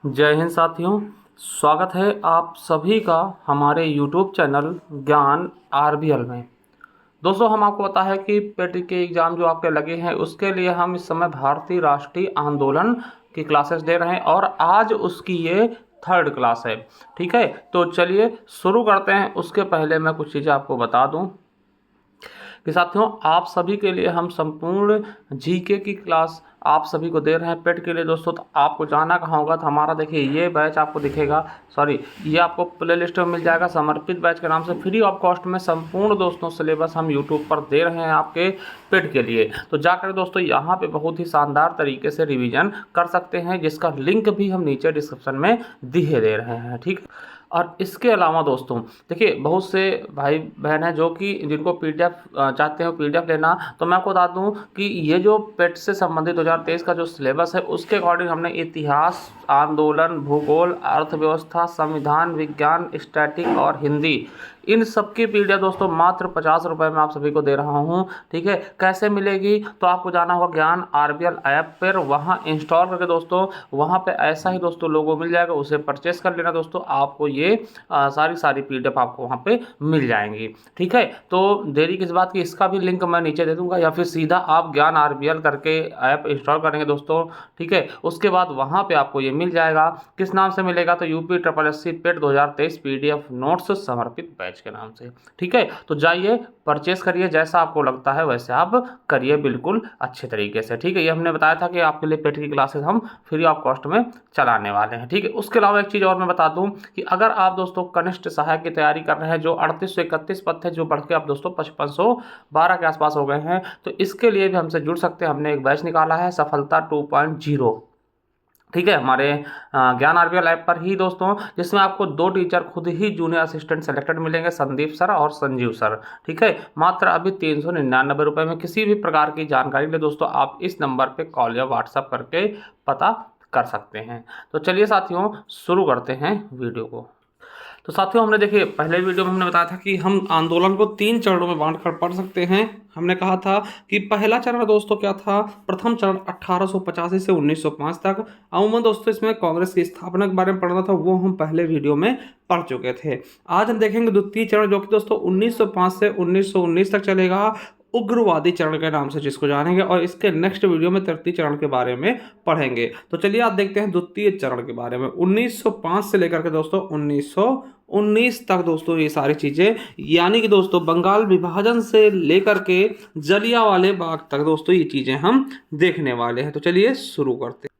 जय हिंद साथियों। स्वागत है आप सभी का हमारे YouTube चैनल ज्ञान आरबीएल में। दोस्तों, हम आपको पता है कि पेटी के एग्ज़ाम जो आपके लगे हैं उसके लिए हम इस समय भारतीय राष्ट्रीय आंदोलन की क्लासेस दे रहे हैं और आज उसकी ये थर्ड क्लास है। ठीक है, तो चलिए शुरू करते हैं। उसके पहले मैं कुछ चीज़ें आपको बता दूं कि साथियों, आप सभी के लिए हम संपूर्ण जीके की क्लास आप सभी को दे रहे हैं पेट के लिए। दोस्तों, तो आपको जाना कहाँ होगा? तो हमारा देखिए ये बैच आपको दिखेगा, ये आपको प्ले लिस्ट में मिल जाएगा। समर्पित बैच के नाम से फ्री ऑफ कॉस्ट में संपूर्ण दोस्तों सिलेबस हम यूट्यूब पर दे रहे हैं आपके पेट के लिए। तो जाकर दोस्तों यहाँ पे बहुत ही शानदार तरीके से रिवीजन कर सकते हैं, जिसका लिंक भी हम नीचे डिस्क्रिप्शन में दिए दे रहे हैं। ठीक, और इसके अलावा दोस्तों देखिए, बहुत से भाई बहन हैं जो कि जिनको पीडीएफ चाहते हो पीडीएफ लेना। तो मैं आपको बता दूं कि ये जो पेट से संबंधित 2023 का जो सिलेबस है उसके अकॉर्डिंग हमने इतिहास, आंदोलन, भूगोल, अर्थव्यवस्था, संविधान विज्ञान, स्टैटिक और हिंदी, इन सब की पीडीएफ दोस्तों मात्र 50 रुपये में आप सभी को दे रहा हूँ। ठीक है, कैसे मिलेगी? तो आपको जाना होगा ज्ञान आरबीएल ऐप पर, वहाँ इंस्टॉल करके दोस्तों वहाँ पे ऐसा ही दोस्तों लोगो मिल जाएगा, उसे परचेस कर लेना दोस्तों। आपको ये सारी पीडीएफ आपको वहाँ पे मिल जाएंगी। ठीक है, तो देरी किस बात की, इसका भी लिंक मैं नीचे दे दूंगा, या फिर सीधा आप ज्ञान आरबीएल करके ऐप इंस्टॉल करेंगे दोस्तों। ठीक है, उसके बाद वहाँ पे आपको ये मिल जाएगा। किस नाम से मिलेगा? तो यूपी SSC पेट 2023 पीडीएफ नोट्स समर्पित बैच के नाम से। ठीक है, तो जाइए परचेस करिए, जैसा आपको लगता है वैसे आप करिए, बिल्कुल अच्छे तरीके से। ठीक है, ये हमने बताया था कि आपके लिए पेट की क्लासेस हम फ्री ऑफ कॉस्ट में चलाने वाले हैं। ठीक है, उसके अलावा एक चीज़ और मैं बता दूं कि अगर आप दोस्तों कनिष्ठ सहायक की तैयारी कर रहे हैं, जो 3831 पद थे, जो बढ़ के आप दोस्तों 5512 के आसपास हो गए हैं, तो इसके लिए भी हमसे जुड़ सकते हैं। हमने एक बैच निकाला है सफलता 2.0। ठीक है, हमारे ज्ञान आरबीएल ऐप पर ही दोस्तों, जिसमें आपको 2 टीचर खुद ही जूनियर असिस्टेंट सेलेक्टेड मिलेंगे, संदीप सर और संजीव सर। ठीक है, मात्र अभी 399 रुपये में। किसी भी प्रकार की जानकारी के लिए दोस्तों आप इस नंबर पे कॉल या व्हाट्सएप करके पता कर सकते हैं। तो चलिए साथियों शुरू करते हैं वीडियो को। तो साथियों, हमने देखिए पहले वीडियो में हमने बताया था कि हम आंदोलन को 3 चरणों में बांट कर पढ़ सकते हैं। हमने कहा था कि पहला चरण दोस्तों क्या था? प्रथम चरण 1885 से 1905 तक। अमूमन दोस्तों इसमें कांग्रेस की स्थापना के बारे में पढ़ना था, वो हम पहले वीडियो में पढ़ चुके थे। आज हम देखेंगे द्वितीय चरण, जो कि दोस्तों 1905 से 1919 तक चलेगा, उग्रवादी चरण के नाम से जिसको जानेंगे, और इसके नेक्स्ट वीडियो में तृतीय चरण के बारे में पढ़ेंगे। तो चलिए आप देखते हैं द्वितीय चरण के बारे में। 1905 से लेकर के दोस्तों 1919 तक दोस्तों ये सारी चीजें, यानी कि दोस्तों बंगाल विभाजन से लेकर के जलियांवाले बाग तक दोस्तों ये चीजें हम देखने वाले हैं। तो चलिए शुरू करते हैं।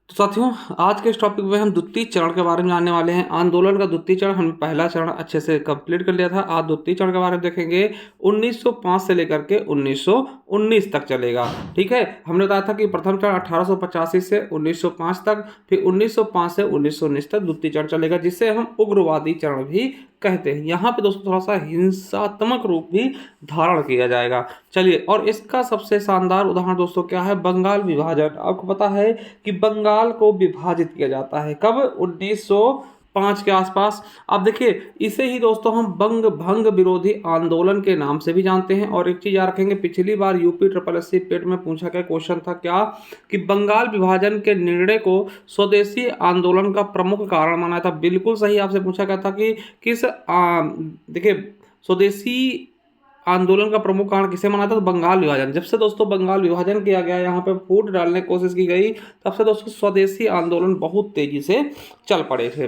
तो साथियों, आज के इस टॉपिक में हम द्वितीय चरण के बारे में जानने वाले हैं। आंदोलन का द्वितीय चरण, हमने पहला चरण अच्छे से कंप्लीट कर लिया था। आज द्वितीय चरण के बारे में देखेंगे। 1905 से लेकर के 1919 तक चलेगा। ठीक है, हमने बताया था कि प्रथम चरण 1885 से 1905 तक, फिर 1905 से 1919 तक द्वितीय चरण चलेगा, जिसे हम उग्रवादी चरण भी कहते हैं। यहाँ पे दोस्तों थोड़ा सा हिंसात्मक रूप भी धारण किया जाएगा। चलिए, और इसका सबसे शानदार उदाहरण दोस्तों क्या है? बंगाल विभाजन। आपको पता है कि बंगाल को विभाजित किया जाता है कब? 1905 के आसपास। अब देखिए, इसे ही दोस्तों हम बंग भंग विरोधी आंदोलन के नाम से भी जानते हैं। और एक चीज याद रखेंगे, पिछली बार यूपी SSC पेट में पूछा गया क्वेश्चन था क्या, कि बंगाल विभाजन के निर्णय को स्वदेशी आंदोलन का प्रमुख कारण माना था। बिल्कुल सही, आपसे पूछा गया था कि किस देखिए स्वदेशी आंदोलन का प्रमुख कारण किसे माना था? तो बंगाल विभाजन। जब से दोस्तों बंगाल विभाजन किया गया, यहाँ पे फूट डालने की कोशिश की गई, तब से दोस्तों स्वदेशी आंदोलन बहुत तेजी से चल पड़े थे।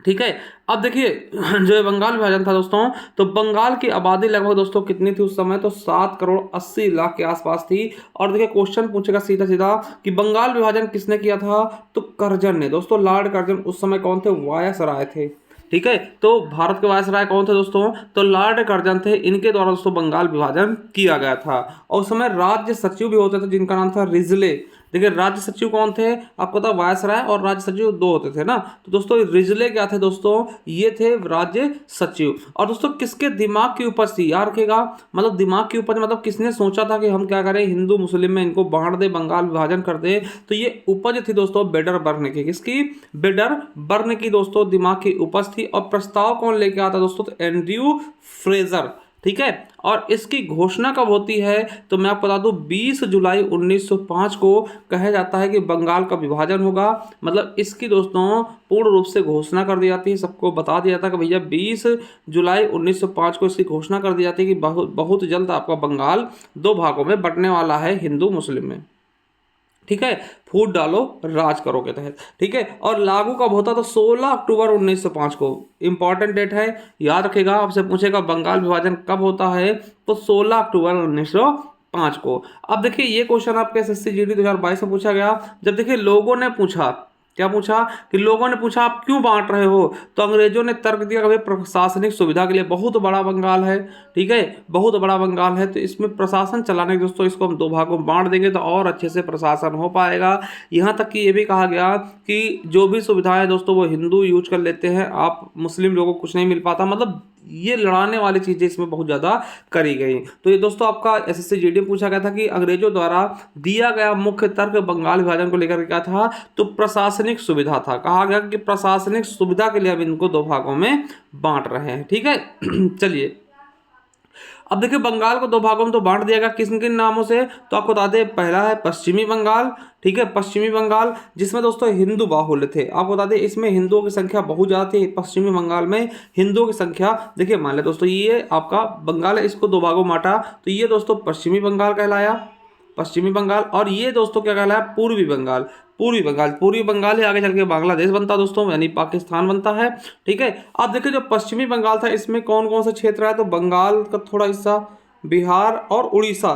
ठीक है, अब देखिए जो बंगाल विभाजन था दोस्तों, तो बंगाल की आबादी लगभग दोस्तों कितनी थी उस समय? तो 7,80,00,000 के आसपास थी। और देखिए क्वेश्चन पूछेगा सीधा सीधा कि बंगाल विभाजन किसने किया था? तो कर्जन ने। दोस्तों लॉर्ड कर्जन उस समय कौन थे? वायसराय थे। ठीक है, तो भारत के वायसराय कौन थे दोस्तों? तो लॉर्ड कर्जन थे। इनके द्वारा दोस्तों बंगाल विभाजन किया गया था। और उस समय राज्य सचिव भी होते थे, जिनका नाम था रिजले। देखिए राज्य सचिव कौन थे? आपको पता, वायसराय और राज्य सचिव 2 होते थे ना। तो दोस्तों रिजले क्या थे दोस्तों? ये थे राज्य सचिव। और दोस्तों किसके दिमाग की उपज थी? याद रखिएगा, मतलब दिमाग की उपज मतलब किसने सोचा था कि हम क्या करें, हिंदू मुस्लिम में इनको बांट दे, बंगाल विभाजन कर दे। तो ये उपज थी दोस्तों बेडर बर्न की। किसकी? बेडर बर्न की दोस्तों दिमाग की उपज थी। और प्रस्ताव कौन लेके आता दोस्तों? तो एंड्रयू फ्रेजर। ठीक है। और इसकी घोषणा कब होती है तो मैं आपको बता दूं 20 जुलाई 1905 को कहा जाता है कि बंगाल का विभाजन होगा। मतलब इसकी दोस्तों पूर्ण रूप से घोषणा कर दी जाती है, सबको बता दिया जाता है कि भैया 20 जुलाई 1905 को इसकी घोषणा कर दी जाती है कि बहुत बहुत जल्द आपका बंगाल दो भागों में बंटने वाला है, हिंदू मुस्लिम में। ठीक है, फूट डालो राज करो के तहत। ठीक है, और लागू कब होता तो 16 अक्टूबर 1905 को। इंपॉर्टेंट डेट है, याद रखेगा, आपसे पूछेगा बंगाल विभाजन कब होता है तो 16 अक्टूबर 1905 को। अब देखिए ये क्वेश्चन आपके एसएससी जीडी 2022 में पूछा गया। जब देखिए लोगों ने पूछा, क्या पूछा कि लोगों ने पूछा आप क्यों बांट रहे हो, तो अंग्रेजों ने तर्क दिया कि प्रशासनिक सुविधा के लिए, बहुत बड़ा बंगाल है, ठीक है, बहुत बड़ा बंगाल है, तो इसमें प्रशासन चलाने के दोस्तों इसको हम दो भागों में बांट देंगे तो और अच्छे से प्रशासन हो पाएगा। यहाँ तक कि ये भी कहा गया कि जो भी सुविधाएं दोस्तों वो हिंदू यूज कर लेते हैं, आप मुस्लिम लोगों को कुछ नहीं मिल पाता। मतलब ये लड़ाने वाली चीजें इसमें बहुत ज्यादा करी गई। तो ये दोस्तों आपका एसएससी जीडी में पूछा गया था कि अंग्रेजों द्वारा दिया गया मुख्य तर्क बंगाल विभाजन को लेकर क्या था, तो प्रशासनिक सुविधा था। कहा गया कि प्रशासनिक सुविधा के लिए हम इनको दो भागों में बांट रहे हैं। ठीक है चलिए अब देखिए बंगाल को दो भागों में तो बांट दिया गया, किन किन नामों से, तो आपको बता दें पहला है पश्चिमी बंगाल। ठीक है, पश्चिमी बंगाल जिसमें दोस्तों हिंदू बाहुल्य थे। आपको बता दें इसमें हिंदुओं की संख्या बहुत ज़्यादा थी। पश्चिमी बंगाल में हिंदुओं की संख्या, देखिए मान लें दोस्तों ये आपका बंगाल है, इसको दो भागों में बांटा तो ये दोस्तों पश्चिमी बंगाल कहलाया, पश्चिमी बंगाल। और ये दोस्तों क्या कहलाया, पूर्वी बंगाल। पूर्वी बंगाल, पूर्वी बंगाल ही आगे चल के बांग्लादेश बनता दोस्तों, यानी पाकिस्तान बनता है। ठीक है, अब देखिए जो पश्चिमी बंगाल था इसमें कौन कौन से क्षेत्र है, तो बंगाल का थोड़ा हिस्सा, बिहार और उड़ीसा।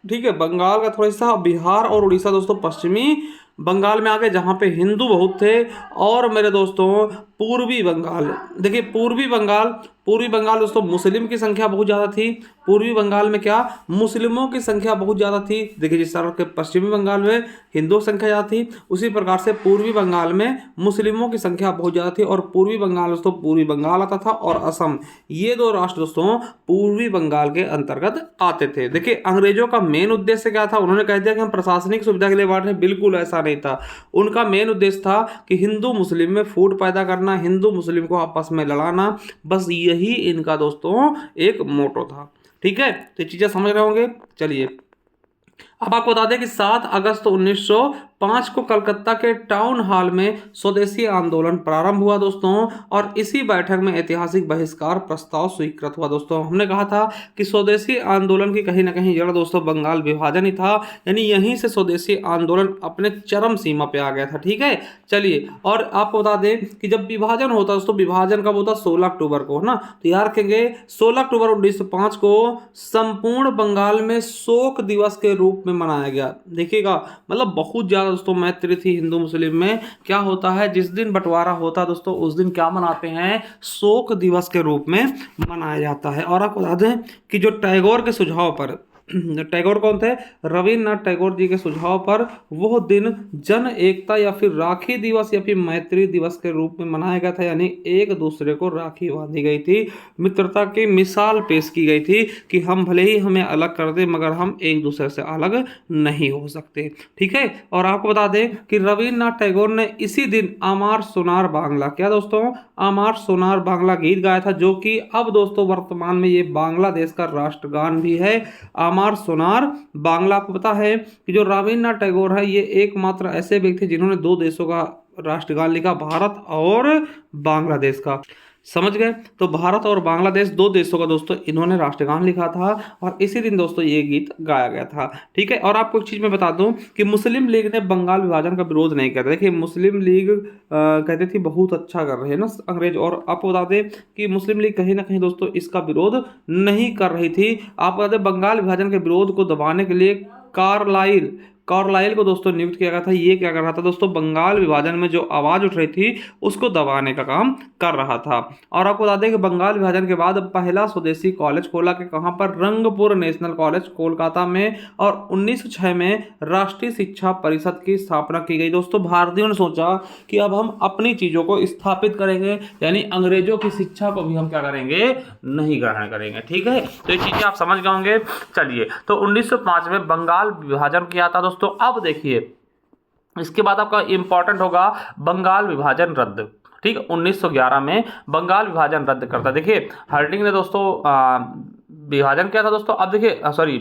ठीक है, बंगाल का थोड़ा हिस्सा, बिहार और उड़ीसा दोस्तों पश्चिमी बंगाल में आ गए, जहाँ पे हिंदू बहुत थे। और मेरे दोस्तों पूर्वी बंगाल, देखिए पूर्वी बंगाल, पूर्वी बंगाल दोस्तों मुस्लिम की संख्या बहुत ज़्यादा थी। पूर्वी बंगाल में क्या, मुस्लिमों की संख्या बहुत ज़्यादा थी। देखिए जिस तरह के पश्चिमी बंगाल में हिंदुओं की संख्या ज़्यादा थी, उसी प्रकार से पूर्वी बंगाल में मुस्लिमों की संख्या बहुत ज़्यादा थी। और पूर्वी बंगाल दोस्तों, पूर्वी बंगाल आता था और असम, ये दो राष्ट्र दोस्तों पूर्वी बंगाल के अंतर्गत आते थे। देखिए अंग्रेजों का मेन उद्देश्य क्या था, उन्होंने कह दिया कि हम प्रशासनिक सुविधा के लिए बांट रहे हैं, बिल्कुल ऐसा नहीं था। उनका मेन उद्देश्य था कि हिंदू मुस्लिम में फूट पैदा करना, हिंदू मुस्लिम को आपस में लड़ाना, बस यही इनका दोस्तों एक मोटो था। ठीक है, तो ये चीजें समझ रहे होंगे। चलिए अब आपको बता दें कि 7 अगस्त 1905 को कलकत्ता के टाउन हॉल में स्वदेशी आंदोलन प्रारंभ हुआ दोस्तों, और इसी बैठक में ऐतिहासिक बहिष्कार प्रस्ताव स्वीकृत हुआ दोस्तों। हमने कहा था कि स्वदेशी आंदोलन की कहीं ना कहीं जड़ दोस्तों बंगाल विभाजन ही था, यानी यहीं से स्वदेशी आंदोलन अपने चरम सीमा पे आ गया था। ठीक है, चलिए और आपको बता दें कि जब विभाजन होता दोस्तों, विभाजन कब होता, 16 अक्टूबर को, है ना, तो याद रखेंगे 16 अक्टूबर 1905 को संपूर्ण बंगाल में शोक दिवस के रूप में मनाया गया। देखिएगा मतलब बहुत ज्यादा दोस्तों मैत्री थी हिंदू मुस्लिम में। क्या होता है, जिस दिन बंटवारा होता है दोस्तों उस दिन क्या मनाते हैं, शोक दिवस के रूप में मनाया जाता है। और आपको बता दें कि जो टैगोर के सुझाव पर, टैगोर कौन थे, रविन्द्रनाथ टैगोर जी के सुझाव पर वो दिन जन एकता या फिर राखी दिवस या फिर मैत्री दिवस के रूप में मनाया गया था, यानी एक दूसरे को राखी बांधी गई थी, मित्रता की मिसाल पेश की गई थी कि हम भले ही हमें अलग कर दे मगर हम एक दूसरे से अलग नहीं हो सकते। ठीक है, और आपको बता दें कि रविन्द्रनाथ टैगोर ने इसी दिन आमार सोनार बांग्ला, क्या दोस्तों, आमार सोनार बांग्ला गीत गाया था, जो कि अब दोस्तों वर्तमान में ये बांग्लादेश का राष्ट्रगान भी है, आमार सोनार बांग्ला। आपको पता है कि जो रविन्द्रनाथ टैगोर है ये एकमात्र ऐसे व्यक्ति जिन्होंने दो देशों का राष्ट्रगान लिखा, भारत और बांग्लादेश का। समझ गए, तो भारत और बांग्लादेश दो देशों का दोस्तों इन्होंने राष्ट्रगान लिखा था और इसी दिन दोस्तों ये गीत गाया गया था। ठीक है, और आपको एक चीज मैं बता दूं कि मुस्लिम लीग ने बंगाल विभाजन का विरोध नहीं किया था। देखिए मुस्लिम लीग कहती थी बहुत अच्छा कर रहे हैं ना अंग्रेज, और आपको बता दें कि मुस्लिम लीग कहीं ना कहीं दोस्तों इसका विरोध नहीं कर रही थी। आपको बता दें बंगाल विभाजन के विरोध को दबाने के लिए कार्लाइल को दोस्तों नियुक्त किया गया था। ये क्या कर रहा था दोस्तों, बंगाल विभाजन में जो आवाज उठ रही थी उसको दबाने का काम कर रहा था। और आपको बता दें कि बंगाल विभाजन के बाद पहला स्वदेशी कॉलेज खोला कि कहां पर, रंगपुर नेशनल कॉलेज कोलकाता में, और 1906 में राष्ट्रीय शिक्षा परिषद की स्थापना की गई। दोस्तों भारतीयों ने सोचा कि अब हम अपनी चीजों को स्थापित करेंगे, यानी अंग्रेजों की शिक्षा को भी हम क्या करेंगे, नहीं ग्रहण करेंगे। ठीक है, तो ये चीजें आप समझ गए होंगे। चलिए तो 1905 में बंगाल विभाजन किया था दोस्तों। अब देखिए इसके बाद आपका इंपॉर्टेंट होगा बंगाल विभाजन रद्द। ठीक है। 1911 में बंगाल विभाजन रद्द करता। देखिए हार्डिंग ने दोस्तों विभाजन किया था दोस्तों। अब देखिए सॉरी,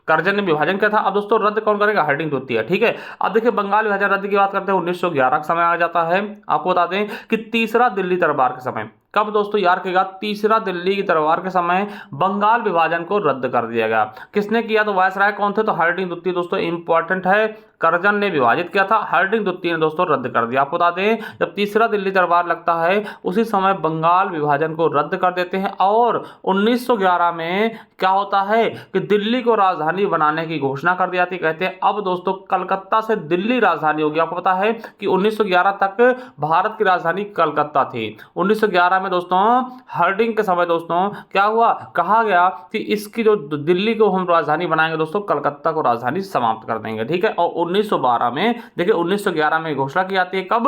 कर्जन ने विभाजन किया था। अब दोस्तों रद्द कौन करेगा? हार्डिंग द्वितीय। ठीक है। अब देखिए बंगाल विभाजन रद्द की बात करते हैं, 1911 का समय आ जाता है। आपको बता दें कि तीसरा दिल्ली दरबार के समय, कब दोस्तों याद रखिएगा, तीसरा दिल्ली की दरबार के समय बंगाल विभाजन को रद्द कर दिया गया। किसने किया? तो वायसराय कौन थे? तो हार्डिंग द्वितीय दोस्तों, इंपॉर्टेंट है। कर्जन ने विभाजित किया था, हार्डिंग द्वितीय ने दोस्तों रद्द कर दिया। आपको बता दें जब तीसरा दिल्ली दरबार लगता है उसी समय बंगाल विभाजन को रद्द कर देते हैं और 1911 में क्या होता है कि दिल्ली को राजधानी बनाने की घोषणा कर दी जाती है। कहते हैं अब दोस्तों कलकत्ता से दिल्ली राजधानी होगी। आपको पता है कि 1911 तक भारत की राजधानी कलकत्ता थी। 1911 में दोस्तों हार्डिंग के समय दोस्तों क्या हुआ, कहा गया कि इसकी जो दिल्ली को हम राजधानी बनाएंगे दोस्तों, कलकत्ता को राजधानी समाप्त कर देंगे। ठीक है। और 1912 में देखिए 1911 में घोषणा की जाती है, कब?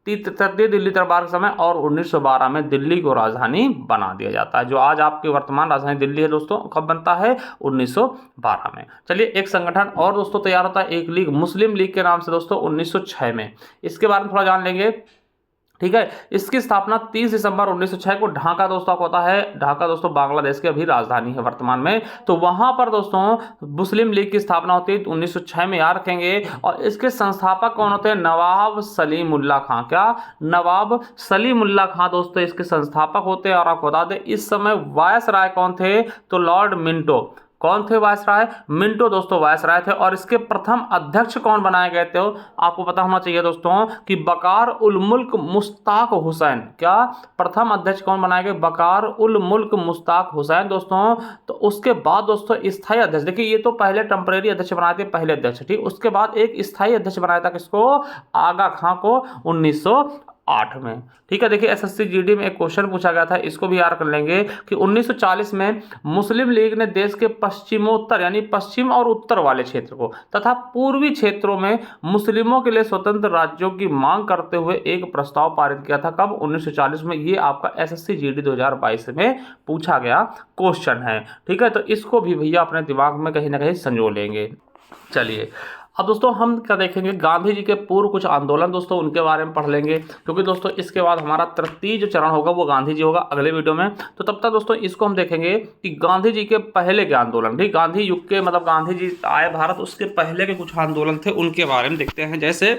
तृतीय दिल्ली दरबार के समय, और 1912 में दिल्ली को राजधानी बना दिया जाता है। जो आज आपकी वर्तमान राजधानी दिल्ली है दोस्तों, कब बनता है? 1912 में। चलिए एक संगठन और दोस्तों तैयार होता है, एक लीग, मुस्लिम लीग के नाम से दोस्तों 1906 में। इसके बारे में थोड़ा जान लेंगे। ठीक है। इसकी स्थापना 30 दिसंबर 1906 को ढाका दोस्तों आपको पता है, ढाका दोस्तों बांग्लादेश की अभी राजधानी है वर्तमान में। तो वहां पर दोस्तों मुस्लिम लीग की स्थापना होती है 1906 में, याद रखेंगे। और इसके संस्थापक कौन होते हैं? नवाब सलीमुल्लाह खां। क्या? नवाब सलीमुल्लाह खां दोस्तों इसके संस्थापक होते हैं। और आपको बता दें इस समय वायसराय कौन थे? तो लॉर्ड मिंटो। कौन थे वायसराय? मिंटो दोस्तों वायसराय थे। और इसके प्रथम अध्यक्ष कौन बनाए गए थे? आपको पता होना चाहिए दोस्तों कि बकार उल मुल्क मुश्ताक हुसैन। क्या? प्रथम अध्यक्ष कौन बनाए गए? बकार उल मुल्क मुश्ताक हुसैन दोस्तों। तो उसके बाद दोस्तों स्थायी अध्यक्ष, देखिए ये तो पहले टेम्परेरी अध्यक्ष बनाए थे, पहले अध्यक्ष। ठीक, उसके बाद एक स्थायी अध्यक्ष बनाया था, किसको? आगा खां को, 1908 में। ठीक है। देखिए एसएससी जीडी में एक क्वेश्चन पूछा गया था, इसको भी याद कर लेंगे कि 1940 में मुस्लिम लीग ने देश के पश्चिमोत्तर यानी पश्चिम और उत्तर वाले क्षेत्र को तथा पूर्वी क्षेत्रों में मुस्लिमों के लिए स्वतंत्र राज्यों की मांग करते हुए एक प्रस्ताव पारित किया था। कब? 1940 में। ये आपका एसएससी जीडी 2022 में पूछा गया क्वेश्चन है। ठीक है। तो इसको भी भैया अपने दिमाग में कहीं ना कहीं संजो लेंगे। चलिए अब दोस्तों हम क्या देखेंगे, गांधी जी के पूर्व कुछ आंदोलन दोस्तों उनके बारे में पढ़ लेंगे, क्योंकि दोस्तों इसके बाद हमारा तृतीय जो चरण होगा वो गांधी जी होगा अगले वीडियो में। तो तब तक दोस्तों इसको हम देखेंगे कि गांधी जी के पहले के आंदोलन, ठीक, गांधी युग के मतलब गांधी जी आए भारत उसके पहले के कुछ आंदोलन थे उनके बारे में देखते हैं। जैसे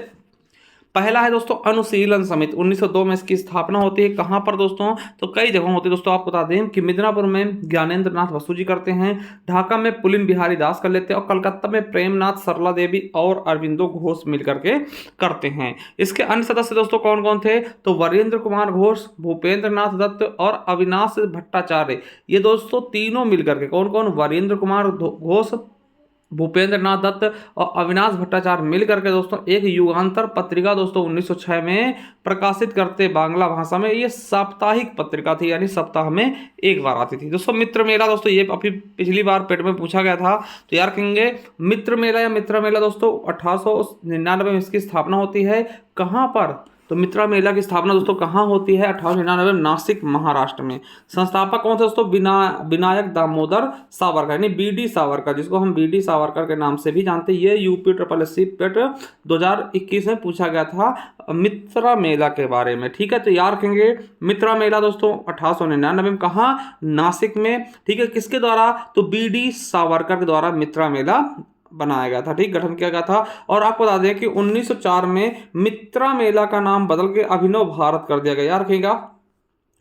पहला है दोस्तों अनुशीलन समिति, 1902 में इसकी स्थापना होती है। कहाँ पर दोस्तों? तो कई जगहों होती है दोस्तों। आपको बता दें कि मिदनापुर में ज्ञानेंद्र नाथ बसु जी करते हैं, ढाका में पुलिन बिहारी दास कर लेते हैं, और कलकत्ता में प्रेमनाथ सरला देवी और अरविंदो घोष मिलकर के करते हैं। इसके अन्य सदस्य दोस्तों कौन कौन थे? तो वरेंद्र कुमार घोष, भूपेंद्र नाथ दत्त और अविनाश भट्टाचार्य। ये दोस्तों तीनों मिलकर के, कौन कौन? वरेंद्र कुमार घोष, भूपेंद्र नाथ दत्त और अविनाश भट्टाचार्य मिलकर के दोस्तों एक युगांतर पत्रिका दोस्तों 1906 में प्रकाशित करते बांग्ला भाषा में। ये साप्ताहिक पत्रिका थी, यानी सप्ताह में एक बार आती थी दोस्तों। मित्र मेला दोस्तों ये अभी पिछली बार पेट में पूछा गया था, तो यार कहेंगे मित्र मेला या मित्र मेला दोस्तों 1899 में इसकी स्थापना होती है। कहाँ पर? तो मित्रा मेला की स्थापना दोस्तों कहाँ होती है? 1899 में नासिक महाराष्ट्र में। संस्थापक कौन थे दोस्तों? विनायक दामोदर सावरकर यानी बीडी सावरकर, जिसको हम बीडी सावरकर के नाम से भी जानते हैं। ये यूपी SSC पेट 2021 में पूछा गया था मित्रा मेला के बारे में। ठीक है। तो याद रखेंगे मित्रा मेला दोस्तों 1899 में, कहाँ? नासिक में। ठीक है। किसके द्वारा? तो बीडी सावरकर के द्वारा मित्रा मेला बनाया गया था, ठीक, गठन किया गया था। और आपको बता दें कि 1904 में मित्रा मेला का नाम बदल के अभिनव भारत कर दिया गया। याद रखिएगा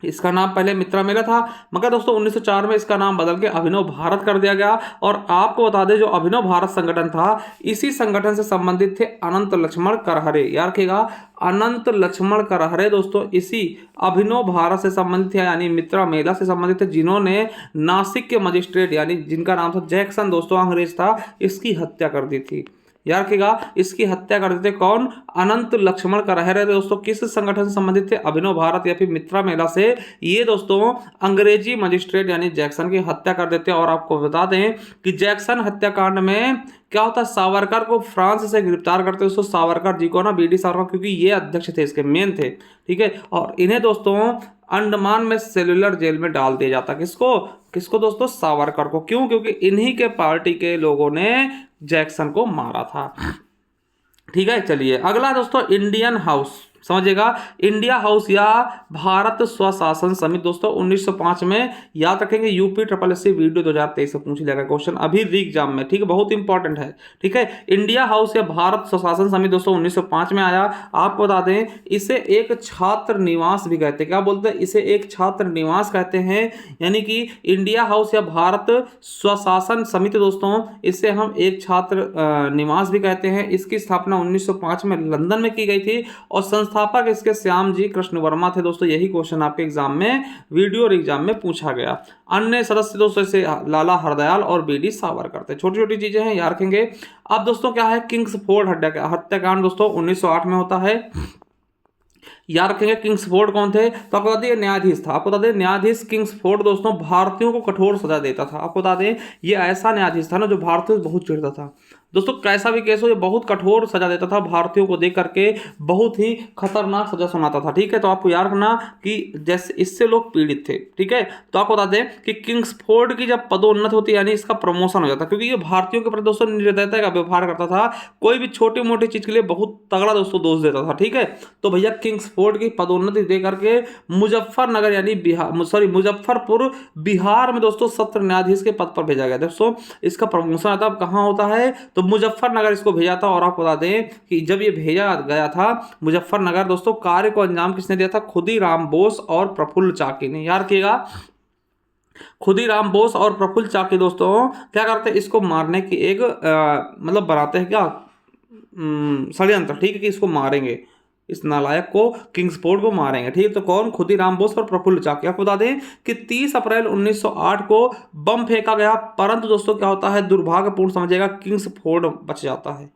इसका नाम पहले मित्रा मेला था, मगर दोस्तों 1904 में इसका नाम बदल के अभिनव भारत कर दिया गया। और आपको बता दें जो अभिनव भारत संगठन था, इसी संगठन से संबंधित थे अनंत लक्ष्मण करहरे। याद रखिएगा अनंत लक्ष्मण करहरे दोस्तों इसी अभिनव भारत से संबंधित है, यानी मित्रा मेला से संबंधित है, जिन्होंने नासिक के मजिस्ट्रेट यानी जिनका नाम था जैक्सन दोस्तों अंग्रेज था, इसकी हत्या कर दी थी। याद रखिएगा इसकी हत्या कर देते कौन? अनंत लक्ष्मण करहरे दोस्तों। किस संगठन से संबंधित थे? अभिनव भारत या फिर मित्रा मेला से। ये दोस्तों अंग्रेजी मजिस्ट्रेट यानी जैक्सन की हत्या कर देते हैं। और आपको बता दें कि जैक्सन हत्याकांड में क्या होता है, सावरकर को फ्रांस से गिरफ्तार करते हैं दोस्तों। सावरकर जी को ना बीडी सावरकर, क्योंकि ये अध्यक्ष थे, इसके मेन थे। ठीक है। और इन्हें दोस्तों अंडमान में सेलुलर जेल में डाल दिया जाता। किसको? किसको दोस्तों? सावरकर को। क्यों? क्योंकि इन्हीं के पार्टी के लोगों ने जैक्सन को मारा था। ठीक है। चलिए अगला दोस्तों इंडियन हाउस समझिएगा। इंडिया हाउस या भारत स्वशासन समिति दोस्तों 1905 में, याद रखेंगे यूपी ट्रिपल एससी वीडियो 2023 से पूछ लिया गया क्वेश्चन अभी री एग्जाम में, ठीक है, बहुत इंपॉर्टेंट है, ठीक है। इंडिया हाउस या भारत स्वशासन समिति दोस्तों 1905 में आया। आपको बता दें इसे एक छात्र निवास भी कहते हैं, क्या बोलते हैं, इसे एक छात्र निवास कहते हैं, यानी कि इंडिया हाउस या भारत स्वशासन समिति दोस्तों इसे हम एक छात्र निवास भी कहते हैं। इसकी स्थापना 1905 में लंदन में की गई थी और संस्थापक इसके श्याम जी कृष्ण वर्मा थे दोस्तों। यही क्वेश्चन आपके एग्जाम में वीडियो और एग्जाम में पूछा गया। अन्य सदस्य दोस्तों इसे लाला हरदयाल और बीडी सावरकर थे। छोटी छोटी चीजें हैं, याद रखेंगे। अब दोस्तों क्या है, किंग्सफोर्ड हत्याकांड दोस्तों 1908 में होता है, याद रखेंगे। किंग्सफोर्ड कौन थे, तो आपको बता दें न्यायाधीश था। आपको बता दें न्यायाधीश किंग्सफोर्ड दोस्तों भारतीयों को कठोर सजा देता था। आपको बता दें ये ऐसा न्यायाधीश था ना जो भारतीयों से बहुत चिढ़ता था दोस्तों, कैसा भी केस हो ये बहुत कठोर सजा देता था, भारतीयों को देख करके बहुत ही खतरनाक सजा सुनाता था, ठीक है। तो आपको याद रखना कि जैसे इससे लोग पीड़ित थे, ठीक है। तो आपको बता दें कि किंग्सफोर्ड की जब पदोन्नति होती है यानी इसका प्रमोशन हो जाता है, क्योंकि ये भारतीयों के प्रति दोस्तों निर्दयता का व्यवहार करता था, कोई भी छोटी मोटी चीज के लिए बहुत तगड़ा दोस्तों दोष देता था, ठीक है। तो भैया किंग्सफोर्ड की पदोन्नति दे करके मुजफ्फरनगर यानी मुजफ्फरपुर बिहार में दोस्तों सत्र न्यायाधीश के पद पर भेजा गया दोस्तों। इसका प्रमोशन आता कहाँ होता है, तो मुजफ्फरनगर इसको भेजा था। और आपको बता दें कि जब ये भेजा गया था मुजफ्फरनगर दोस्तों, कार्य को अंजाम किसने दिया था, खुदीराम बोस और प्रफुल्ल चाकी ने। याद रखिएगा, खुदीराम बोस और प्रफुल्ल चाकी दोस्तों क्या करते हैं, इसको मारने की एक मतलब बनाते हैं क्या षड्यंत्र, ठीक है, कि इसको मारेंगे, इस नालायक को किंग्सफोर्ड को मारेंगे, ठीक है। तो कौन, खुदीराम बोस और प्रफुल्ल चाकी। आपको बता दें कि 30 अप्रैल 1908 को बम फेंका गया, परंतु दोस्तों क्या होता है, दुर्भाग्यपूर्ण समझिएगा, किंग्सफोर्ड बच जाता है।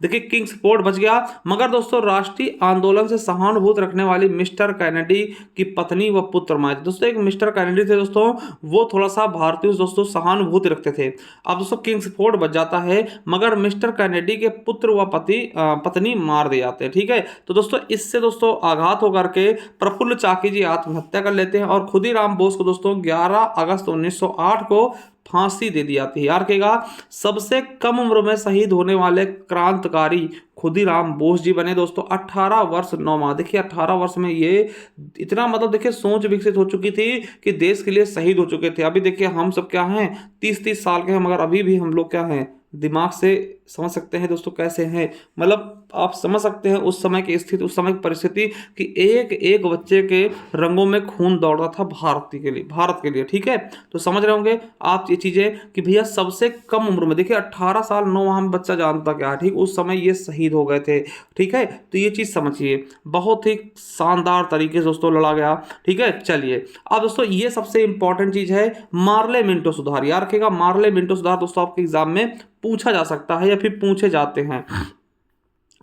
देखिए किंग्सफोर्ड बच गया, मगर दोस्तों राष्ट्रीय आंदोलन से सहानुभूति रखने वाली मिस्टर कैनेडी की पत्नी व पुत्र माए दोस्तों। एक मिस्टर कैनेडी थे दोस्तों, वो थोड़ा सा भारतीयों दोस्तों सहानुभूति रखते थे। अब दोस्तों किंग्सफोर्ड बच जाता है, मगर मिस्टर कैनेडी के पुत्र व पत्नी मार दिए जाते हैं, ठीक है। तो दोस्तों इससे दोस्तों आघात होकर के प्रफुल्ल चाकी जी आत्महत्या कर लेते हैं और खुदीराम बोस को दोस्तों 11 अगस्त 1908 को फांसी दे दी जाती है। याद रखिएगा, सबसे कम उम्र में शहीद होने वाले क्रांतिकारी खुदीराम बोस जी बने दोस्तों 18 वर्ष 9 माह। देखिए 18 वर्ष में ये इतना मतलब देखिए सोच विकसित हो चुकी थी कि देश के लिए शहीद हो चुके थे। अभी देखिए हम सब क्या हैं 30-30 साल के हैं, मगर अभी भी हम लोग क्या हैं, दिमाग से समझ सकते हैं दोस्तों कैसे हैं, मतलब आप समझ सकते हैं उस समय की स्थिति, उस समय की परिस्थिति कि एक एक बच्चे के रंगों में खून दौड़ रहा था भारत के लिए, ठीक है। तो समझ रहे होंगे आप ये चीजें कि भैया सबसे कम उम्र में देखिए 18 साल 9 माह में बच्चा जानता क्या है, ठीक, उस समय ये शहीद हो गए थे, ठीक है। तो ये चीज समझिए, बहुत ही शानदार तरीके से दोस्तों लड़ा गया, ठीक है। चलिए अब दोस्तों ये सबसे इंपॉर्टेंट चीज है मार्ले मिंटो सुधार। याद रखिएगा मार्ले मिंटो सुधार दोस्तों आपके एग्जाम में पूछा जा सकता है या फिर पूछे जाते हैं।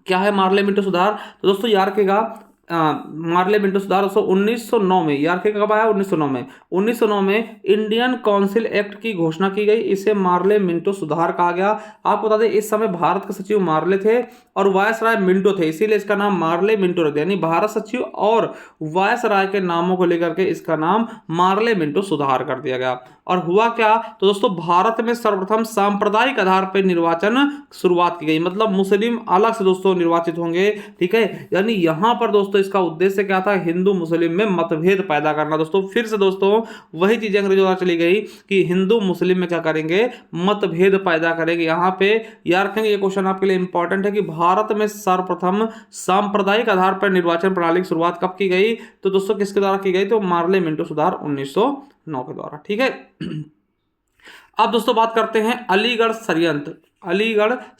क्या है मार्ले मिंटो सुधार, तो दोस्तों याद रखिएगा मार्ले मिंटो सुधार दोस्तों 1909 में, याद रखिएगा कब आया, 1909 में इंडियन काउंसिल एक्ट की घोषणा की गई, इसे मार्ले मिंटो सुधार कहा गया। आपको बता दें इस समय भारत के सचिव मार्ले थे और वायसराय मिंटो थे, इसीलिए इसका नाम मार्ले मिंटो रख दिया, यानी भारत सचिव और वायसराय के नामों को लेकर के इसका नाम मार्ले मिंटो सुधार कर दिया गया। और हुआ क्या, तो दोस्तों भारत में सर्वप्रथम सांप्रदायिक आधार पर निर्वाचन शुरुआत की गई, मतलब मुस्लिम अलग से दोस्तों निर्वाचित होंगे, ठीक है। यानी यहां पर दोस्तों इसका उद्देश्य क्या था, हिंदू मुस्लिम में मतभेद पैदा करना। दोस्तों फिर से दोस्तों वही चीज अंग्रेजों द्वारा चली गई कि हिंदू मुस्लिम में क्या करेंगे, मतभेद पैदा करेंगे। यहां पे याद रखेंगे, ये क्वेश्चन आपके लिए इंपॉर्टेंट है कि भारत में सर्वप्रथम सांप्रदायिक आधार पर निर्वाचन प्रणाली की शुरुआत कब की गई, तो दोस्तों किसके द्वारा की गई, तो मार्ले मिंटो सुधार 1909 के द्वारा, ठीक है। अब दोस्तों बात करते हैं अलीगढ़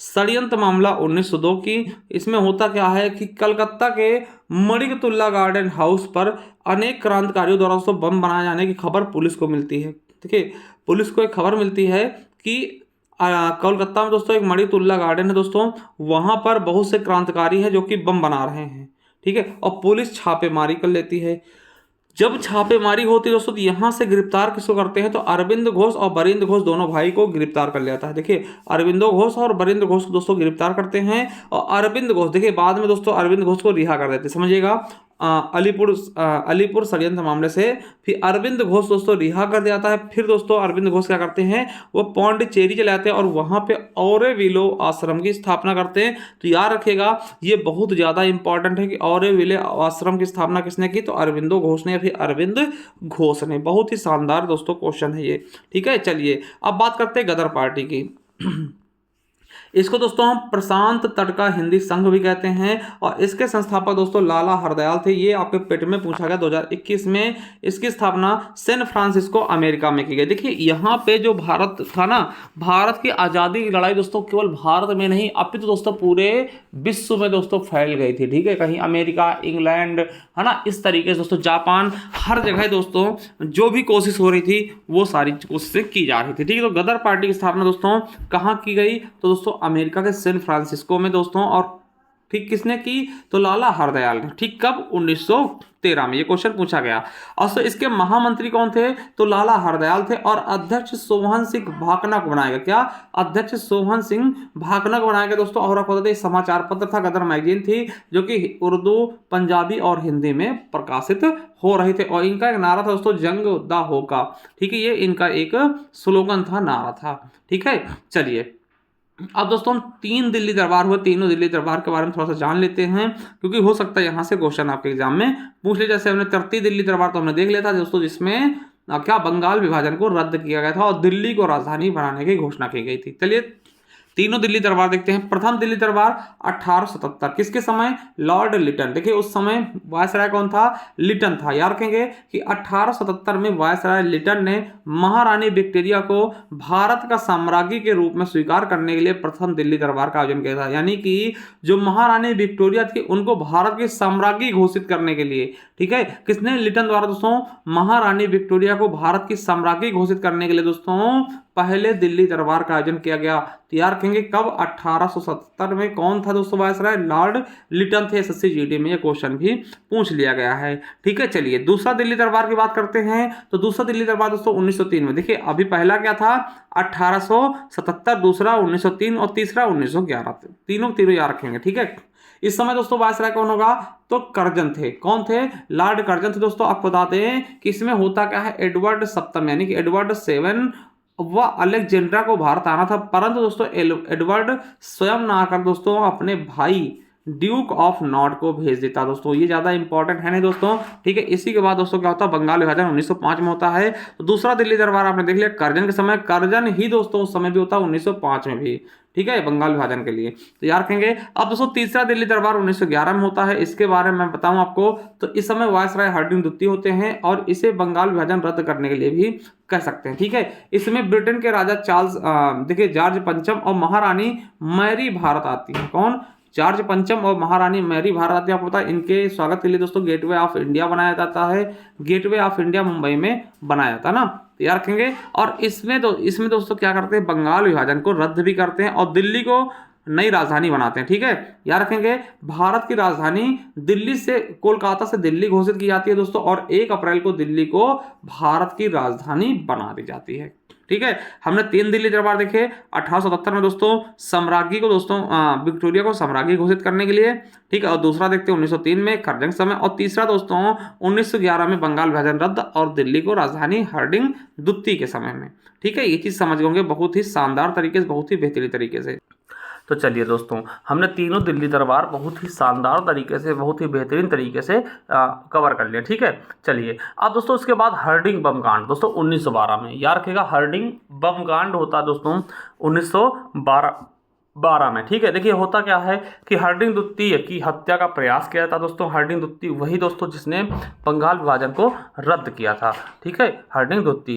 षड्यंत्र मामला 1902 की। इसमें होता क्या है कि कलकत्ता के मणिकतुल्ला गार्डन हाउस पर अनेक क्रांतिकारियों द्वारा दोस्तों बम बनाए जाने की खबर पुलिस को मिलती है। देखिए पुलिस को एक खबर मिलती है कि कोलकाता में दोस्तों एक मणिकतुल्ला गार्डन है दोस्तों, वहां पर बहुत से क्रांतिकारी हैं जो कि बम बना रहे हैं, ठीक है। और पुलिस छापेमारी कर लेती है। जब छापेमारी होती है दोस्तों तो यहां से गिरफ्तार किसको करते हैं, तो अरविंद घोष और बरिंद्र घोष दोनों भाई को गिरफ्तार कर लिया जाता है। देखिए अरविंदो घोष और बरिंद्र घोष को दोस्तों गिरफ्तार करते हैं और अरविंद घोष देखिए बाद में दोस्तों अरविंद घोष को रिहा कर देते हैं, समझिएगा। अलीपुर षड्यंत्र मामले से। फिर अरविंद घोष दोस्तों रिहा कर दिया जाता है। फिर दोस्तों अरविंद घोष क्या करते हैं, वो पौंडीचेरी चले जाते हैं और वहां पे ऑरोविले आश्रम की स्थापना करते हैं। तो याद रखिएगा ये बहुत ज्यादा इंपॉर्टेंट है कि ऑरोविले आश्रम की स्थापना किसने की, तो अरविंदो घोष ने, फिर अरविंद घोष ने। बहुत ही शानदार दोस्तों क्वेश्चन है ये, ठीक है। चलिए अब बात करते हैं गदर पार्टी की। इसको दोस्तों हम प्रशांत तट का हिंदी संघ भी कहते हैं और इसके संस्थापक दोस्तों लाला हरदयाल थे। ये आपके पेट में पूछा गया 2021 में। इसकी स्थापना सैन फ्रांसिस्को अमेरिका में की गई। देखिए यहाँ पे जो भारत था ना, भारत की आज़ादी की लड़ाई दोस्तों केवल भारत में नहीं अपितु दोस्तों पूरे विश्व में दोस्तों फैल गई थी, ठीक है। कहीं अमेरिका, इंग्लैंड, है ना, इस तरीके से दोस्तों जापान, हर जगह दोस्तों जो भी कोशिश हो रही थी वो सारी कोशिशें की जा रही थी, ठीक है। तो गदर पार्टी की स्थापना दोस्तों कहाँ की गई, तो दोस्तों अमेरिका के सैन फ्रांसिस्को में दोस्तों। और ठीक किसने की, तो लाला हरदयाल ने। ठीक कब, 1913 में। ये क्वेश्चन पूछा गया। और तो इसके महामंत्री कौन थे, तो लाला हरदयाल थे। और अध्यक्ष सोहन सिंह भाकना को बनाया गया। क्या, अध्यक्ष सोहन सिंह भाकना को बनाया गया दोस्तों। और आपको बता दें समाचार पत्र था, गदर मैगजीन थी, जो कि उर्दू, पंजाबी और हिंदी में प्रकाशित हो रहे थे। और इनका एक नारा था दोस्तों, जंग दा होगा, ठीक है। ये इनका एक स्लोगन था, नारा था, ठीक है। चलिए अब दोस्तों हम 3 दिल्ली दरबार हुए, तीनों दिल्ली दरबार के बारे में थोड़ा सा जान लेते हैं, क्योंकि हो सकता है यहाँ से क्वेश्चन आपके एग्जाम में पूछ ले। जैसे हमने 33 दिल्ली दरबार तो हमने देख लिया था दोस्तों, जिसमें क्या बंगाल विभाजन को रद्द किया गया था और दिल्ली को राजधानी बनाने की घोषणा की गई थी। चलिए तीनों दिल्ली दरबार देखते हैं। प्रथम दिल्ली दरबार 1877 किसके समय, लॉर्ड लिटन। देखिए उस समय वायसराय कौन था, लिटन था। याद रखेंगे कि 1877 में वायसराय लिटन ने महारानी विक्टोरिया को भारत का साम्राज्ञी के रूप में स्वीकार करने के लिए प्रथम दिल्ली दरबार का आयोजन किया था। यानी कि जो महारानी विक्टोरिया थी उनको भारत की साम्राज्ञी घोषित करने के लिए, ठीक है, किसने, लिटन द्वारा दोस्तों महारानी विक्टोरिया को भारत की साम्राज्ञी घोषित करने के लिए दोस्तों पहले दिल्ली दरबार का आयोजन किया गया। तो याद रखेंगे कब, 1877 में। कौन था दोस्तों वायसराय, लॉर्ड लिटन थे। एसएससी जीडी में ये क्वेश्चन भी पूछ लिया गया है, ठीक है। चलिए दूसरा दिल्ली दरबार की बात करते हैं। तो दूसरा दिल्ली दरबार दोस्तों 1903 में। देखिए अभी पहला क्या था, 1877, दूसरा 1903 और तीसरा 1911। तीनों याद रखेंगे, ठीक है। इस समय दोस्तों वायसराय कौन होगा, तो कर्जन थे। कौन थे, लॉर्ड कर्जन थे दोस्तों। आपको बता दें कि इसमें होता क्या है, एडवर्ड सप्तम यानी कि एडवर्ड 7 वह अलेक्जेंड्रा को भारत आना था, परंतु दोस्तों एडवर्ड स्वयं ना आकर दोस्तों अपने भाई ड्यूक ऑफ नॉर्थ को भेज देता दोस्तों। ये ज्यादा इंपॉर्टेंट है नहीं दोस्तों, ठीक है। इसी के बाद दोस्तों क्या होता है, बंगाल विभाजन 1905 में होता है। तो दूसरा दिल्ली दरबार आपने देख लिया कर्जन के समय, कर्जन ही दोस्तों उस समय भी होता है 1905 में भी, ठीक है, बंगाल विभाजन के लिए। तो याद रखेंगे। अब दोस्तों तीसरा दिल्ली दरबार 1911 में होता है। इसके बारे में मैं बताऊं आपको, तो इस समय वायसराय हार्डिंग द्वितीय होते हैं और इसे बंगाल विभाजन रद्द करने के लिए भी कह सकते हैं, ठीक है। इसमें ब्रिटेन के राजा चार्ल्स देखिए जॉर्ज पंचम और महारानी मैरी भारत आती है। कौन, जॉर्ज पंचम और महारानी मैरी भारत आती है। आपको पता है इनके स्वागत के लिए दोस्तों गेटवे ऑफ इंडिया बनाया जाता है। गेटवे ऑफ इंडिया मुंबई में बनाया जाता है ना, तो याद रखेंगे। और इसमें दोस्तों क्या करते हैं, बंगाल विभाजन को रद्द भी करते हैं और दिल्ली को नई राजधानी बनाते हैं, ठीक है। याद रखेंगे भारत की राजधानी दिल्ली से, कोलकाता से दिल्ली घोषित की जाती है दोस्तों और 1 अप्रैल को दिल्ली को भारत की राजधानी बना दी जाती है, ठीक है। हमने 3 दिल्ली दरबार देखे। 1877 में दोस्तों साम्राज्ञी को दोस्तों विक्टोरिया को साम्राज्ञी घोषित करने के लिए, ठीक है। और दूसरा देखते हैं 1903 में कर्जन समय। और तीसरा दोस्तों 1911 में बंगाल विभाजन रद्द और दिल्ली को राजधानी हार्डिंग द्वितीय के समय में, ठीक है। ये चीज समझ गए बहुत ही शानदार तरीके से, बहुत ही बेहतरीन तरीके से। तो चलिए दोस्तों हमने तीनों दिल्ली दरबार बहुत ही शानदार तरीके से, बहुत ही बेहतरीन तरीके से कवर कर लिया, ठीक है। चलिए अब दोस्तों उसके बाद हर्डिंग बम कांड दोस्तों 1912 में। याद रखिएगा हर्डिंग बम कांड होता है दोस्तों 1912 में, ठीक है। देखिए होता क्या है कि हार्डिंग द्वितीय की हत्या का प्रयास किया था दोस्तों। हार्डिंग द्वितीय वही दोस्तों जिसने बंगाल विभाजन को रद्द किया था, ठीक है, हार्डिंग द्वितीय।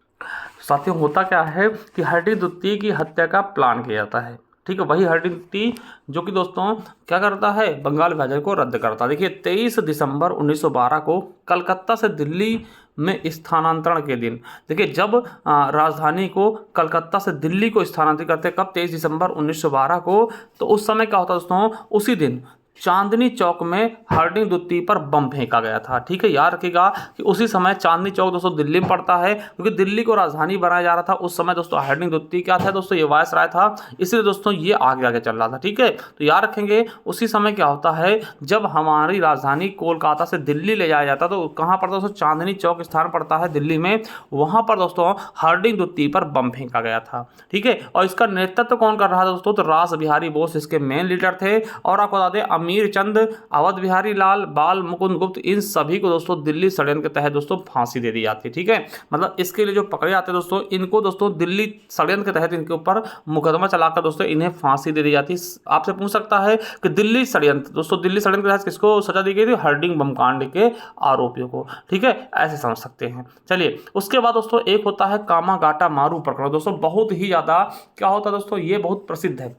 साथियों होता क्या है कि हार्डिंग द्वितीय की हत्या का प्लान किया जाता है, ठीक है। वही हार्डिंग द्वितीय जो कि दोस्तों क्या करता है, बंगाल विभाजन को रद्द करता है। देखिए 23 दिसंबर 1912 को कलकत्ता से दिल्ली में स्थानांतरण के दिन, देखिए जब राजधानी को कलकत्ता से दिल्ली को स्थानांतरित करते हैं, कब, 23 दिसंबर 1912 को। तो उस समय क्या होता है दोस्तों, उसी दिन चांदनी चौक में हार्डिंग द्वितीय पर बम फेंका गया था। ठीक है, याद रखिएगा कि उसी समय चांदनी चौक दोस्तों दिल्ली में पड़ता है, क्योंकि दिल्ली को राजधानी बनाया जा रहा था उस समय दोस्तों। हार्डिंग द्वितीय क्या था दोस्तों, ये वायसराय था, इसलिए दोस्तों ये आगे आगे चल रहा था। ठीक है, तो याद रखेंगे उसी समय क्या होता है, जब हमारी राजधानी कोलकाता से दिल्ली ले जाया जाता तो कहाँ पड़ता दोस्तों, चांदनी चौक स्थान पड़ता है दिल्ली में, वहां पर दोस्तों हार्डिंग द्वितीय पर बम फेंका गया था। ठीक है, और इसका नेतृत्व कौन कर रहा था दोस्तों, तो रास बिहारी बोस इसके मेन लीडर थे। और आपको बता दें अमीर चंद, अवध बिहारी लाल, बाल मुकुंद गुप्त, इन सभी को दोस्तों दिल्ली षड्यंत्र के तहत दोस्तों फांसी दे दी जाती है। ठीक है, मतलब इसके लिए जो पकड़े जाते हैं दोस्तों, इनको दोस्तों दिल्ली षड्यंत्र के तहत इनके ऊपर मुकदमा चलाकर दोस्तों इन्हें फांसी दे दी जाती है। आपसे पूछ सकता है कि दिल्ली षड्यंत्र दोस्तों, दिल्ली षड्यंत्र के तहत किसको सजा दी गई थी, हार्डिंग बम कांड के आरोपियों को। ठीक है, ऐसे समझ सकते हैं। चलिए, उसके बाद दोस्तों एक होता है कामागाटा मारू प्रकरण। दोस्तों बहुत ही ज्यादा क्या होता है दोस्तों, ये बहुत प्रसिद्ध है।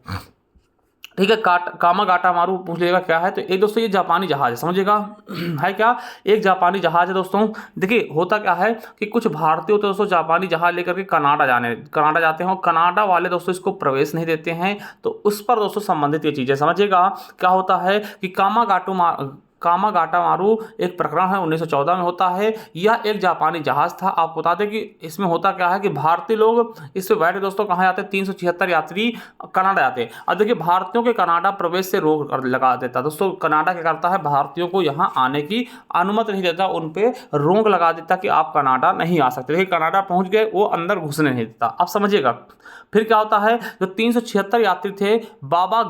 ठीक है, कामागाटा मारू पूछ लेगा क्या है, तो एक दोस्तों ये जापानी जहाज है, समझिएगा है क्या, एक जापानी जहाज है दोस्तों। देखिए होता क्या है कि कुछ भारतीय होते दोस्तों जापानी जहाज लेकर के कनाडा जाते हैं, और कनाडा वाले दोस्तों इसको प्रवेश नहीं देते हैं। तो उस पर दोस्तों संबंधित ये चीजें समझिएगा। क्या होता है कि कामागाटा मारू एक प्रकरण है 1914 में होता है। यह एक जापानी जहाज था। आप बता दें कि इसमें होता क्या है कि भारतीय लोग इस पे बैठे दोस्तों कहाँ जाते हैं, 376 यात्री कनाडा जाते हैं। अब देखिए भारतीयों के कनाडा प्रवेश से रोक लगा देता दोस्तों। कनाडा क्या करता है, भारतीयों को यहाँ आने की अनुमति नहीं देता, उन पे रोक लगा देता कि आप कनाडा नहीं आ सकते। देखिए कनाडा पहुंच गए, वो अंदर घुसने नहीं देता। अब समझिएगा फिर क्या होता है, जो 376 यात्री थे बाबा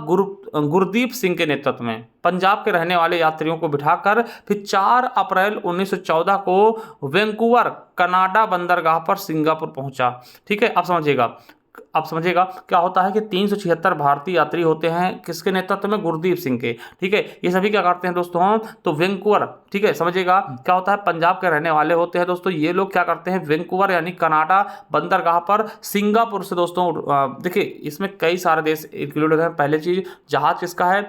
गुरदीप सिंह के नेतृत्व में पंजाब के रहने वाले यात्रियों को बिठाकर फिर 4 अप्रैल 1914 को वैंकूवर कनाडा बंदरगाह पर सिंगापुर पहुंचा। ठीक है, अब समझिएगा क्या होता है कि 376 भारतीय यात्री होते हैं किसके नेतृत्व में, गुरदीप सिंह के। ठीक है, ये सभी क्या करते हैं दोस्तों, तो वैंकूवर, ठीक है समझिएगा क्या होता है, पंजाब के रहने वाले होते हैं दोस्तों। ये लोग क्या करते हैं, वैंकूवर यानी कनाडा बंदरगाह पर सिंगापुर से दोस्तों देखिए इसमें कई सारे देश इंक्लूडेड हैं। पहले चीज जहाज किसका है,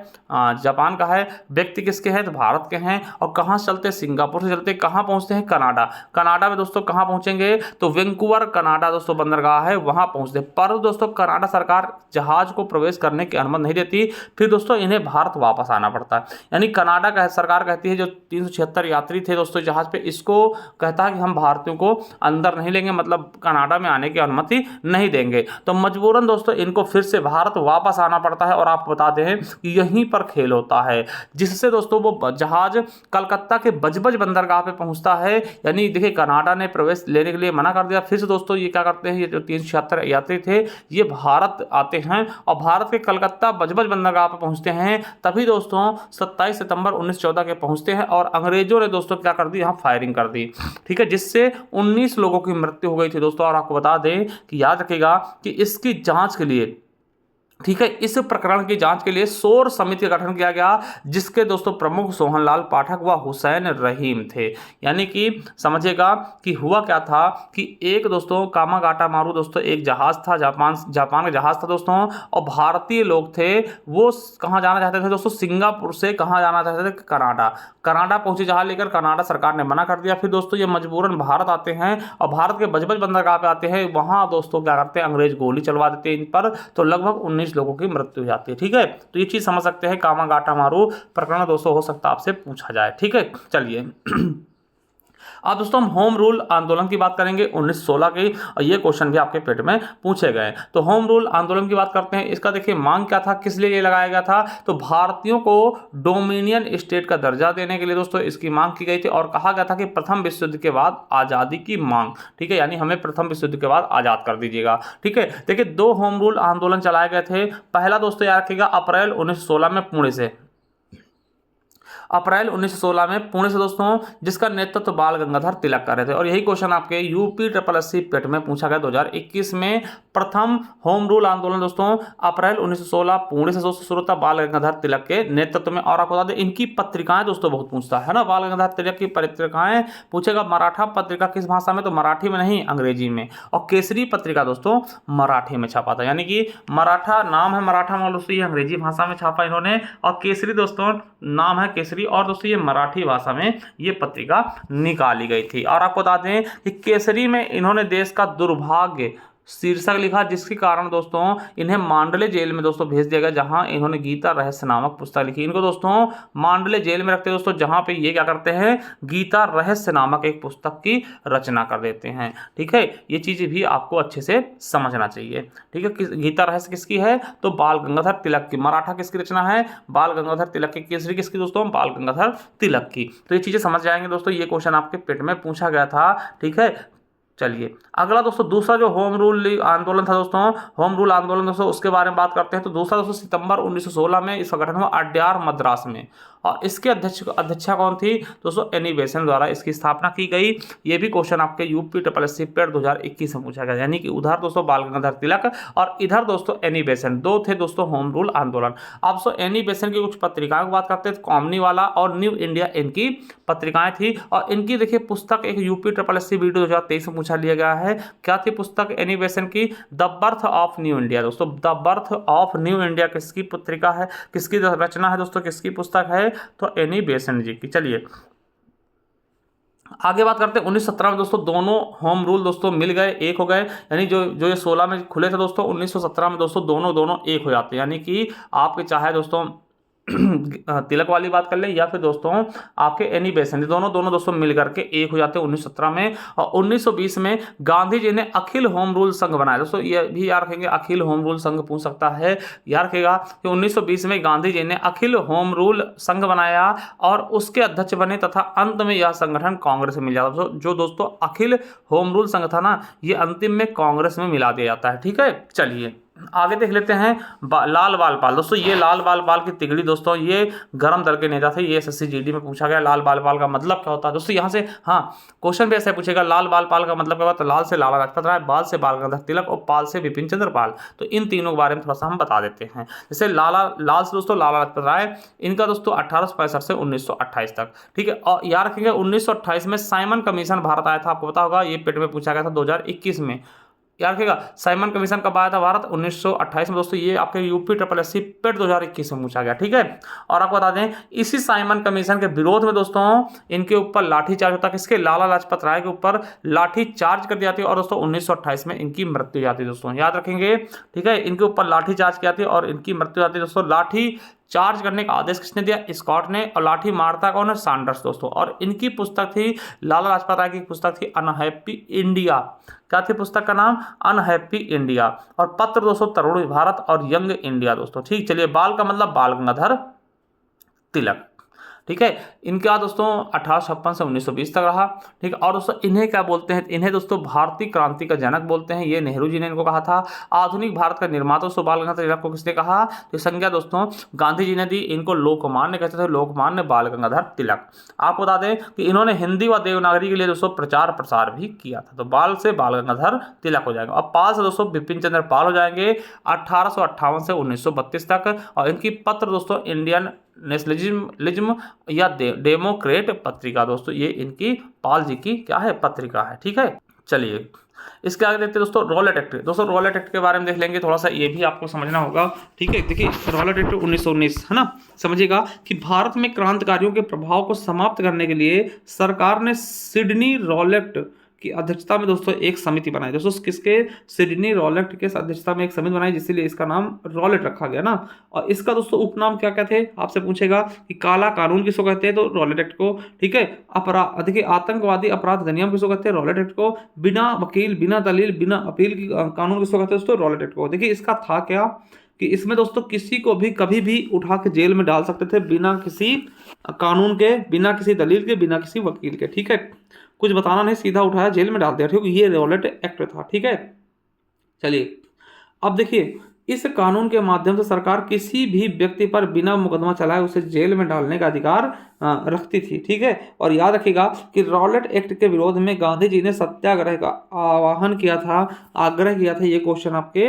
जापान का है, व्यक्ति किसके हैं, तो भारत के हैं। और कहाँ से चलते, सिंगापुर से चलते, कहाँ पहुंचते हैं, कनाडा में दोस्तों। कहाँ पहुंचेंगे, तो वैंकूवर कनाडा दोस्तों बंदरगाह है, वहां पहुंचते। पर दोस्तों कनाडा सरकार जहाज को प्रवेश करने की अनुमति नहीं देती। फिर दोस्तों इन्हें भारत वापस आना पड़ता है। यानी कनाडा का सरकार कहती है जो 376 यात्री थे दोस्तों जहाज पे, इसको कहता है कि हम भारतीयों को अंदर नहीं लेंगे, मतलब कनाडा में आने की अनुमति नहीं देंगे। तो मजबूरन दोस्तों इनको फिर से भारत वापस आना पड़ता है। और आप बताते हैं कि यहीं पर खेल होता है, जिससे दोस्तों वो जहाज कलकत्ता के बजबज बंदरगाह पे पहुंचता है। यानी देखिए कनाडा ने प्रवेश लेने के लिए मना कर दिया। फिर से दोस्तों ये क्या करते हैं, ये जो 376 यात्री थे ये भारत आते हैं और भारत के कलकत्ता बजबज बंदरगाह पर पहुंचते हैं। तभी दोस्तों 27 सितंबर 1914 के पहुंचते हैं और अंग्रेजों ने दोस्तों क्या कर दी, यहाँ फायरिंग कर दी। ठीक है, जिससे 19 लोगों की मृत्यु हो गई थी दोस्तों। और आपको बता दें कि याद रखिएगा कि इसकी जांच के लिए, ठीक है, इस प्रकरण की जांच के लिए शोर समिति का गठन किया गया, जिसके दोस्तों प्रमुख सोहनलाल पाठक व हुसैन रहीम थे। यानी कि समझिएगा कि हुआ क्या था कि एक दोस्तों कामागाटा मारू दोस्तों एक जहाज था, जापान का जहाज था दोस्तों। और भारतीय लोग थे, वो कहाँ जाना चाहते थे दोस्तों, सिंगापुर से कहाँ जाना चाहते थे, कनाडा पहुंचे जहाज लेकर। कनाडा सरकार ने मना कर दिया। फिर दोस्तों ये मजबूरन भारत आते हैं और भारत के बजबज बंदरगाह पे आते हैं। वहां दोस्तों क्या करते हैं, अंग्रेज गोली चलवा देते हैं इन पर। तो लगभग 19 लोगों की मृत्यु हो जाती है। ठीक है, तो ये चीज समझ सकते हैं, कामागाटा मारू प्रकरण दोस्तों हो सकता है आपसे पूछा जाए। ठीक है, चलिए अब दोस्तों हम होम रूल आंदोलन की बात करेंगे 1916 की, और ये क्वेश्चन भी आपके पेट में पूछे गए। तो होम रूल आंदोलन की बात करते हैं। इसका देखिए मांग क्या था, किस लिए ये लगाया गया था, तो भारतीयों को डोमिनियन स्टेट का दर्जा देने के लिए दोस्तों इसकी मांग की गई थी। और कहा गया था कि प्रथम विश्व युद्ध के बाद आज़ादी की मांग, ठीक है, यानी हमें प्रथम विश्व युद्ध के बाद आज़ाद कर दीजिएगा। ठीक है, देखिए 2 होम रूल आंदोलन चलाए गए थे। पहला दोस्तों याद रखिएगा अप्रैल 1916 में पुणे से, अप्रैल 1916 में पुणे से दोस्तों, जिसका नेतृत्व बाल गंगाधर तिलक कर रहे थे। और यही क्वेश्चन आपके UPSSC पेट में पूछा गया 2021 में। प्रथम होम रूल आंदोलन दोस्तों अप्रैल 1916 पुणे से दोस्तों शुरू था, बाल गंगाधर तिलक के नेतृत्व में। और आपको बता दें इनकी पत्रिकाएं दोस्तों बहुत पूछता है ना, बाल गंगाधर तिलक की पत्रिकाएं पूछेगा। मराठा पत्रिका किस भाषा में, तो मराठी में नहीं, अंग्रेजी में। और केसरी पत्रिका दोस्तों मराठी में छापा था, यानी कि मराठा नाम है मराठा में दोस्तों, ये अंग्रेजी भाषा में छापा इन्होंने। और केसरी दोस्तों नाम है केसरी, और दोस्तों ये मराठी भाषा में ये पत्रिका निकाली गई थी। और आपको बता दें कि केसरी में इन्होंने देश का दुर्भाग्य शीर्षक लिखा, जिसके कारण दोस्तों इन्हें मांडले जेल में दोस्तों भेज दिया गया, जहां इन्होंने गीता रहस्य नामक पुस्तक लिखी। इनको दोस्तों मांडले जेल में रखते हैं दोस्तों, जहां पे ये क्या करते हैं, गीता रहस्य नामक एक पुस्तक की रचना कर देते हैं। ठीक है, ये चीज़ भी आपको अच्छे से समझना चाहिए। ठीक है, गीता रहस्य किसकी है, तो बाल गंगाधर तिलक की। मराठा किसकी रचना है, बाल गंगाधर तिलक की। केसरी किसकी दोस्तों, बाल गंगाधर तिलक की। तो ये चीज़ें समझ जाएंगे दोस्तों, ये क्वेश्चन आपके पेट में पूछा गया था। ठीक है, चलिए अगला दोस्तों, दूसरा जो होम रूल आंदोलन था दोस्तों, होम रूल आंदोलन दोस्तों, उसके बारे में बात करते हैं। तो दूसरा दोस्तों सितंबर 1916 में इसका गठन हुआ अड्यार मद्रास में, और इसके अध्यक्षा कौन थी दोस्तों, एनी बेसेंट द्वारा इसकी स्थापना की गई। ये भी क्वेश्चन आपके यूपी SSC पेड 2021 में पूछा गया, यानी कि उधर दोस्तों बाल गंगाधर तिलक और इधर दोस्तों एनी बेसेंट, दो थे दोस्तों होम रूल आंदोलन। अब दोस्तों एनी बेसेंट की कुछ पत्रिकाओं की बात करते हैं, कॉमनी वाला और न्यू इंडिया इनकी पत्रिकाएं थी, और इनकी देखिए पुस्तक एक यूपी SSC वीडियो 2023 में पूछा लिया गया है। क्या थी पुस्तक एनी बेसेंट की, the birth of new India. दोस्तों the birth of new India किसकी पत्रिका है, किसकी रचना है दोस्तों, किसकी पुस्तक है, तो एनी बेसेंट जी की। चलिए आगे बात करते हैं 1917 में दोस्तों दोनों होम रूल दोस्तों मिल गए, एक हो गए, यानी जो ये 16 में खुले थे दोस्तों, 1917 में दोस्तों दोनों एक हो जाते हैं, यानी कि आपके चाहे दोस्तों तिलक वाली बात कर लें या फिर दोस्तों आपके एनी बेसेंट, दोनों दोस्तों मिल करके एक हो जाते हैं 1917 में। और 1920 में गांधी जी ने अखिल होम रूल संघ बनाया। दोस्तों ये भी याद रखेंगे, अखिल होम रूल संघ पूछ सकता है, याद रखेगा कि 1920 में गांधी जी ने अखिल होम रूल संघ बनाया और उसके अध्यक्ष बने, तथा अंत में यह संगठन कांग्रेस में मिल जाता। जो दोस्तों अखिल होम रूल संघ था ना, ये अंतिम में कांग्रेस में मिला दिया जाता है। ठीक है, चलिए आगे देख लेते हैं लाल बाल पाल। दोस्तों ये लाल बाल पाल की तिगड़ी दोस्तों, ये गरम दल के नेता थे, ये SSC GD में पूछा गया। लाल बाल पाल का मतलब क्या होता है दोस्तों, यहाँ से हाँ क्वेश्चन भी ऐसे पूछेगा, लाल बाल पाल का मतलब क्या होता है, लाल से लाला लाजपत राय, बाल से बाल गंगाधर तिलक और पाल से विपिन चंद्र पाल। तो इन तीनों के बारे में थोड़ा सा हम बता देते हैं। जैसे लाल से दोस्तों लाला लाजपत राय, इनका दोस्तों 1865 से 1928 तक। ठीक है, और याद रखेंगे 1928 में साइमन कमीशन भारत आया था, आपको पता होगा, ये पेट में पूछा गया था 2021 में। याद रखिएगा साइमन कमीशन कब आया था भारत, 1928 में दोस्तों, ये आपके यूपी SSC पेट 2021 में पूछा गया। ठीक है, और आपको बता दें इसी साइमन कमीशन के विरोध में दोस्तों इनके ऊपर लाठीचार्ज होता है, किसके, लाला लाजपत राय के ऊपर लाठीचार्ज कर दिया जाती है, और दोस्तों 1928 में इनकी मृत्यु हो जाती है दोस्तों, याद रखेंगे। ठीक है, इनके ऊपर लाठीचार्ज किया जाती है और इनकी मृत्यु हो जाती है दोस्तों। लाठी चार्ज करने का आदेश किसने दिया, स्कॉट ने, और लाठी मारता कौन है, सैंडर्स दोस्तों। और इनकी पुस्तक थी, लाला लाजपत राय की पुस्तक थी अनहैप्पी इंडिया। क्या थी पुस्तक का नाम, अनहैप्पी इंडिया। और पत्र दोस्तों तरुण भारत और यंग इंडिया दोस्तों। ठीक, चलिए बाल का मतलब बाल गंगाधर तिलक। ठीक है, इनका दोस्तों 1856 से 1920 तक रहा। ठीक है, और दोस्तों इन्हें क्या बोलते हैं, इन्हें दोस्तों भारतीय क्रांति का जनक बोलते हैं, ये नेहरू जी ने इनको कहा था। आधुनिक भारत का निर्माता दोस्तों बाल गंगाधर तिलक को किसने कहा, तो संज्ञा दोस्तों गांधी जी ने दी। इनको लोकमान्य कहते थे, लोकमान्य बाल गंगाधर तिलक। आपको बता दें कि इन्होंने हिंदी व देवनागरी के लिए दोस्तों प्रचार प्रसार भी किया था। तो बाल से बाल गंगाधर तिलक हो जाएगा। और पाल से दोस्तों विपिन चंद्र पाल हो जाएंगे 1858 से 1932 तक। और इनकी पत्र दोस्तों इंडियन नेशनलिज्म या डेमोक्रेट पत्रिका दोस्तों, ये इनकी पाल जी की क्या है, पत्रिका है। ठीक है, चलिए इसके आगे देखते हैं दोस्तों रॉलेट एक्ट। दोस्तों रॉलेट एक्ट के बारे में देख लेंगे, थोड़ा सा ये भी आपको समझना होगा। ठीक है, देखिए रॉलेट एक्ट 1919 है ना, समझिएगा कि भारत में क्रांतिकारियों के प्रभाव को समाप्त करने के लिए सरकार ने सिडनी रॉलेट की अध्यक्षता में दोस्तों एक समिति बनाई। दोस्तों किसके, सिडनी रॉलेट के अध्यक्षता में एक समिति बनाई, जिसलिए इसका नाम रॉलेट रखा गया ना। और इसका दोस्तों उपनाम क्या क्या थे, आपसे पूछेगा कि काला कानून किसको कहते हैं, तो रॉलेट एक्ट को। ठीक है, अपराध देखिए आतंकवादी अपराध अधिनियम किसको कहते हैं, रॉलेट एक्ट को। बिना वकील बिना दलील बिना अपील की कानून किसको कहते हैं दोस्तों, रॉलेट एक्ट को। देखिए इसका था क्या कि इसमें दोस्तों किसी को भी कभी भी उठा के जेल में डाल सकते थे, बिना किसी कानून के, बिना किसी दलील के, बिना किसी वकील के। ठीक है, कुछ बताना नहीं, सीधा उठाया जेल में डाल दिया। ठीक है, ये रॉलेट एक्ट था। ठीक है, चलिए अब देखिए इस कानून के माध्यम से सरकार किसी भी व्यक्ति पर बिना मुकदमा चलाए उसे जेल में डालने का अधिकार रखती थी। ठीक है, और याद रखिएगा कि रॉलेट एक्ट के विरोध में गांधी जी ने सत्याग्रह का आह्वान किया था, आग्रह किया था। ये क्वेश्चन आपके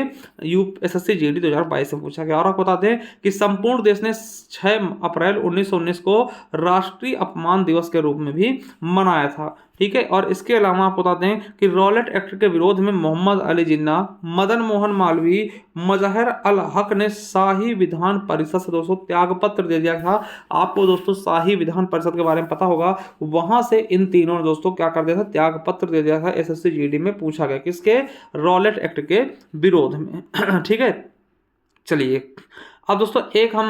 SSC GD 2022 में पूछा गया। और आपको बता दें कि संपूर्ण देश ने 6 अप्रैल 1919 को राष्ट्रीय अपमान दिवस के रूप में भी मनाया था। ठीक है। और इसके अलावा आप बता दें कि रॉलेट एक्ट के विरोध में मोहम्मद अली जिन्ना, मदन मोहन मालवीय, मजहर अल हक ने शाही विधान परिषद से दोस्तों त्यागपत्र दे दिया था। आपको दोस्तों शाही विधान परिषद के बारे में पता होगा, वहां से इन तीनों ने दोस्तों क्या कर दिया था, त्यागपत्र दे दिया था। एसएससी जीडी में पूछा गया, किसके, रॉलेट एक्ट के विरोध में। ठीक है। चलिए अब दोस्तों एक हम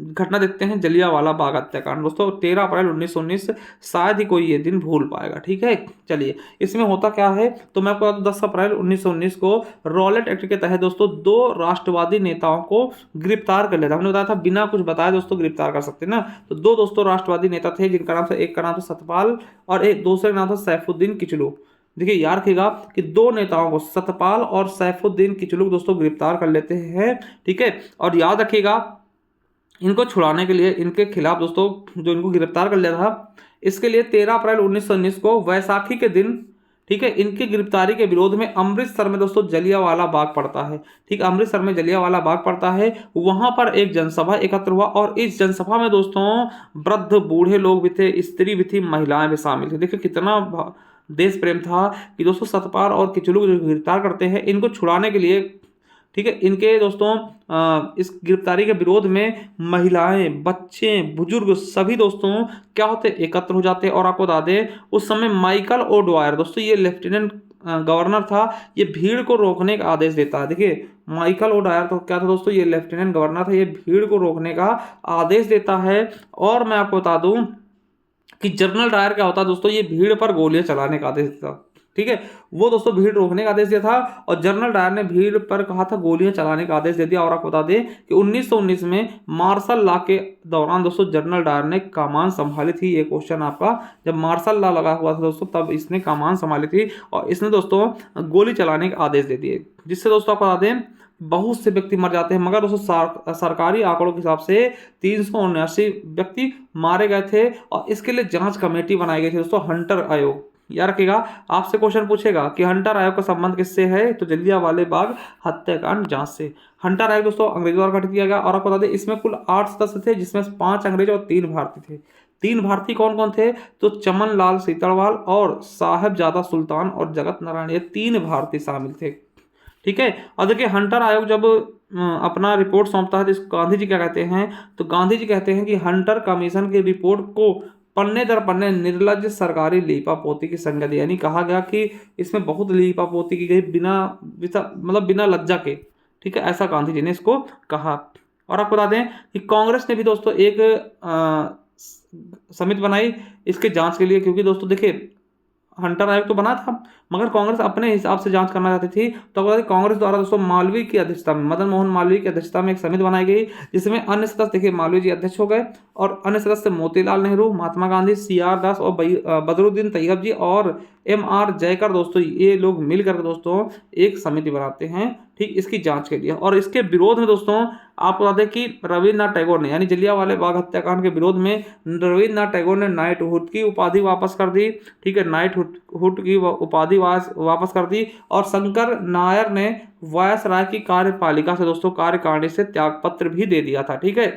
घटना देखते हैं, जलियांवाला बाग हत्याकांड। दोस्तों 13 अप्रैल 1919, शायद ही कोई ये दिन भूल पाएगा। ठीक है। चलिए इसमें होता क्या है, तो मैं आपको बता दूं 10 अप्रैल 1919 को रॉलेट एक्ट के तहत दोस्तों 2 राष्ट्रवादी नेताओं को गिरफ्तार कर लिया था। हमने बताया था बिना कुछ बताए दोस्तों गिरफ्तार कर सकते हैं ना। तो 2 दोस्तों राष्ट्रवादी नेता थे, जिनका नाम था, एक का नाम था सतपाल और एक दूसरे का नाम था सैफुद्दीन किचलू। देखिए याद रखिएगा कि 2 नेताओं को, सतपाल और सैफुद्दीन किचलू दोस्तों गिरफ्तार कर लेते हैं। ठीक है। और याद रखिएगा इनको छुड़ाने के लिए, इनके खिलाफ दोस्तों जो इनको गिरफ्तार कर लिया था, इसके लिए 13 अप्रैल 1919 को वैसाखी के दिन, ठीक है, इनकी गिरफ्तारी के विरोध में अमृतसर में दोस्तों जलियांवाला बाग पड़ता है। ठीक, अमृतसर में जलियांवाला बाग पड़ता है, वहां पर एक जनसभा एकत्र हुआ और इस जनसभा में दोस्तों वृद्ध बूढ़े लोग भी थे, स्त्री भी थी, महिलाएं भी शामिल थी। देखिए कितना देश प्रेम था कि दोस्तों सतपाल और किचलू जो गिरफ्तार करते हैं, इनको छुड़ाने के लिए, ठीक है, इनके दोस्तों इस गिरफ्तारी के विरोध में महिलाएं, बच्चे, बुजुर्ग सभी दोस्तों क्या होते, एकत्र हो जाते। और आपको बता दें उस समय माइकल ओडवायर दोस्तों, ये लेफ्टिनेंट गवर्नर था, ये भीड़ को रोकने का आदेश देता है। देखिए माइकल ओडवायर तो क्या था दोस्तों, ये लेफ्टिनेंट गवर्नर था, ये भीड़ को रोकने का आदेश देता है। और मैं आपको बता दूं कि जनरल डायर क्या होता है दोस्तों, ये भीड़ पर गोलियां चलाने का आदेश देता। ठीक है, वो दोस्तों भीड़ रोकने का आदेश दिया था और जनरल डायर ने भीड़ पर कहा था गोलियां चलाने का आदेश दे दिया। और आपको बता दें कि 1919 में मार्शल लॉ के दौरान दोस्तों जनरल डायर ने कमान संभाली थी। ये क्वेश्चन आपका, जब मार्शल लॉ लगा हुआ था दोस्तों तब इसने कमान संभाली थी और इसने दोस्तों गोली चलाने का आदेश दे दिए, जिससे दोस्तों आपको बता दें बहुत से व्यक्ति मर जाते हैं। मगर दोस्तों सरकारी आंकड़ों के हिसाब से 379 व्यक्ति मारे गए थे और इसके लिए जांच कमेटी बनाई गई थी दोस्तों, हंटर आयोग। याद रखिएगा आपसे क्वेश्चन पूछेगा कि हंटर आयोग का संबंध किससे है, तो जलियांवाला बाग हत्याकांड जांच से। हंटर आयोग दोस्तों अंग्रेजों द्वारा गठित किया गया और आपको बता दें इसमें कुल 8 सदस्य थे, जिसमें 5 अंग्रेज और 3 भारतीय थे। 3 भारतीय कौन कौन थे, तो चमन लाल सीतड़वाल और साहेबजादा सुल्तान और जगत नारायण, ये 3 भारतीय शामिल थे। ठीक है। और देखिए हंटर आयोग जब अपना रिपोर्ट सौंपता है तो इसको गांधी जी क्या कहते हैं, तो गांधी जी कहते हैं कि हंटर कमीशन की रिपोर्ट को पन्ने दर पन्ने निर्लज सरकारी लीपापोती की संज्ञा दी। यानी कहा गया कि इसमें बहुत लीपापोती की गई, मतलब बिना लज्जा के। ठीक है, ऐसा गांधी जी ने इसको कहा। और आपको बता दें कि कांग्रेस ने भी दोस्तों एक समिति बनाई इसके जांच के लिए, क्योंकि दोस्तों देखिए हंटर आयोग तो बना था मगर कांग्रेस अपने हिसाब से जांच करना चाहती थी। तो कांग्रेस द्वारा दोस्तों मालवीय की अध्यक्षता में, मदन मोहन मालवीय की अध्यक्षता में एक समिति बनाई गई, जिसमें अन्य सदस्य देखिए मालवीय जी अध्यक्ष हो गए और अन्य सदस्य मोतीलाल नेहरू, महात्मा गांधी, CR दास और बदरुद्दीन तैयब जी और MR जयकर दोस्तों, ये लोग मिलकर दोस्तों एक समिति बनाते हैं, ठीक, इसकी जांच के लिए। और इसके विरोध में दोस्तों आपको बता दें कि रविन्द्रनाथ टैगोर ने, यानी जलियांवाला बाग हत्याकांड के विरोध में रविन्द्रनाथ टैगोर ने नाइटहुड की उपाधि वापस कर दी। ठीक है, नाइटहुड की उपाधि वापस कर दी और शंकर नायर ने वायसराय की कार्यपालिका से दोस्तों कार्यकारिणी से त्यागपत्र भी दे दिया था। ठीक है।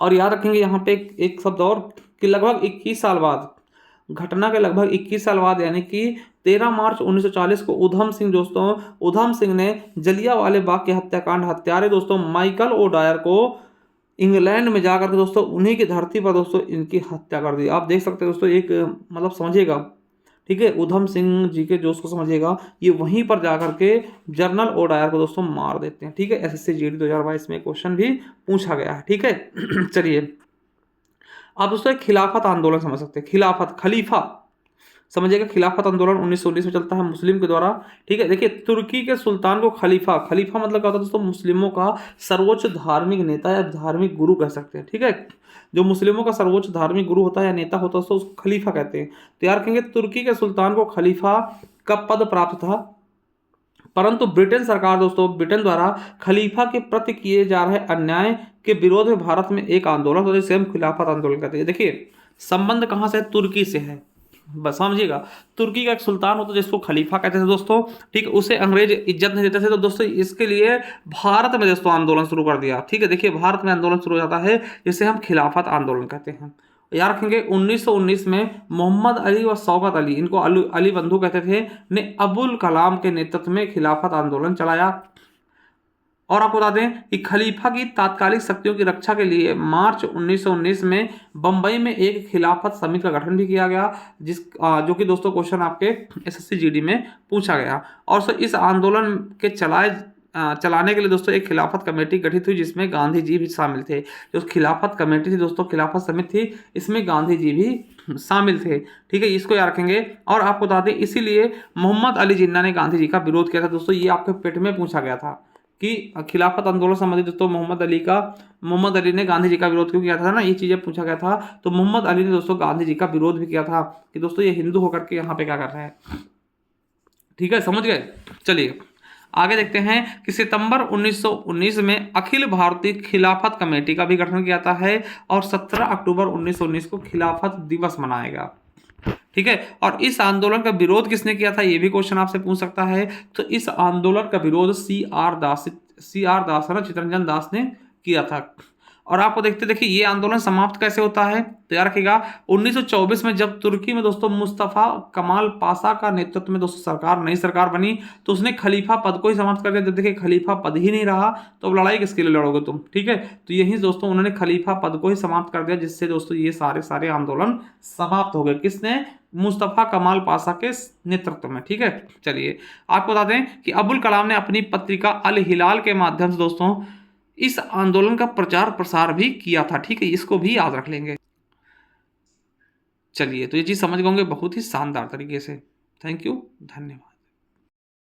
और याद रखेंगे यहाँ पे एक शब्द और कि लगभग 21 साल बाद, घटना के लगभग 21 साल बाद यानी कि 13 मार्च 1940 को उधम सिंह ने जलियांवाला बाग के हत्याकांड हत्यारे दोस्तों माइकल ओडायर को इंग्लैंड में जाकर के दोस्तों उन्हीं की धरती पर दोस्तों इनकी हत्या कर दी। आप देख सकते हैं दोस्तों, एक मतलब समझिएगा, ठीक है, उधम सिंह जी के जोश को समझिएगा, ये वहीं पर जाकर के जनरल ओडायर को दोस्तों मार देते हैं। ठीक है, SSC GD 2022 में क्वेश्चन भी पूछा गया है। ठीक है। चलिए आप दोस्तों एक खिलाफत आंदोलन समझ सकते हैं, खलीफा समझिएगा। खिलाफत आंदोलन 1919 में चलता है मुस्लिम के द्वारा। ठीक है, देखिए तुर्की के सुल्तान को खलीफा मतलब क्या होता है दोस्तों, मुस्लिमों का सर्वोच्च धार्मिक नेता या धार्मिक गुरु कह सकते हैं। ठीक है, जो मुस्लिमों का सर्वोच्च धार्मिक गुरु होता है या नेता होता है उसको खलीफा कहते हैं। तो यार कहेंगे तुर्की के सुल्तान को खलीफा का पद प्राप्त था, परंतु ब्रिटेन सरकार दोस्तों, ब्रिटेन द्वारा खलीफा के प्रति किए जा रहे अन्याय के विरोध में भारत में एक आंदोलन होता है जिसे हम खिलाफत आंदोलन कहते हैं। देखिए संबंध कहाँ से है, तुर्की से है, बस समझिएगा। तुर्की का एक सुल्तान होता है जिसको खलीफा कहते थे दोस्तों, ठीक, उसे अंग्रेज इज्जत नहीं देते थे, तो दोस्तों इसके लिए भारत में दोस्तों आंदोलन शुरू कर दिया। ठीक है, देखिए भारत में आंदोलन शुरू हो जाता है जिसे हम खिलाफत आंदोलन कहते हैं। याद रखेंगे 1919 में मोहम्मद अली व शौकत अली, इनको अली बंधु कहते थे, ने अबुल कलाम के नेतृत्व में खिलाफत आंदोलन चलाया। और आपको बता दें कि खलीफा की तात्कालिक शक्तियों की रक्षा के लिए मार्च 1919 में बंबई में एक खिलाफत समिति का गठन भी किया गया, जो कि दोस्तों क्वेश्चन आपके एसएससी जीडी में पूछा गया। और इस आंदोलन के चलाने के लिए दोस्तों एक खिलाफत कमेटी गठित हुई, जिसमें गांधी जी भी शामिल थे। जो खिलाफत कमेटी थी दोस्तों, खिलाफत समिति थी, इसमें गांधी जी भी शामिल थे। ठीक है, इसको याद रखेंगे। और आपको बता दें इसीलिए मोहम्मद अली जिन्ना ने गांधी जी का विरोध किया था दोस्तों। ये आपके पेट में पूछा गया था कि खिलाफत आंदोलन संबंधित दोस्तों मोहम्मद अली ने गांधी जी का विरोध क्यों किया था ना, ये चीजें पूछा गया था। तो मोहम्मद अली ने दोस्तों गांधी जी का विरोध भी किया था कि दोस्तों ये हिंदू होकर के यहाँ पे क्या कर रहे हैं। ठीक है, समझ गए। चलिए आगे देखते हैं कि सितंबर 1919 में अखिल भारतीय खिलाफत कमेटी का भी गठन किया जाता है और 17 अक्टूबर 1919 को खिलाफत दिवस मनाया गया। ठीक है, और इस आंदोलन का विरोध किसने किया था, ये भी क्वेश्चन आपसे पूछ सकता है। तो इस आंदोलन का विरोध सी आर दास है ना, चित्तरंजन दास ने किया था। और आपको देखिए ये आंदोलन समाप्त कैसे होता है, तो याद रखिएगा 1924 में जब तुर्की में दोस्तों मुस्तफा कमाल पाशा का नेतृत्व में दोस्तों नई सरकार बनी, तो उसने खलीफा पद को ही समाप्त कर दिया। जब देखिए खलीफा पद ही नहीं रहा तो अब लड़ाई किसके लिए लड़ोगे तुम। ठीक है, तो यही दोस्तों उन्होंने खलीफा पद को ही समाप्त कर दिया, जिससे दोस्तों ये सारे आंदोलन समाप्त हो गए। किसने, मुस्तफा कमाल पाशा के नेतृत्व में। ठीक है, चलिए आपको बता दें कि अबुल कलाम ने अपनी पत्रिका अल हिलाल के माध्यम से दोस्तों इस आंदोलन का प्रचार प्रसार भी किया था। ठीक है, इसको भी याद रख लेंगे। चलिए तो ये चीज समझ गए होंगे बहुत ही शानदार तरीके से। थैंक यू, धन्यवाद।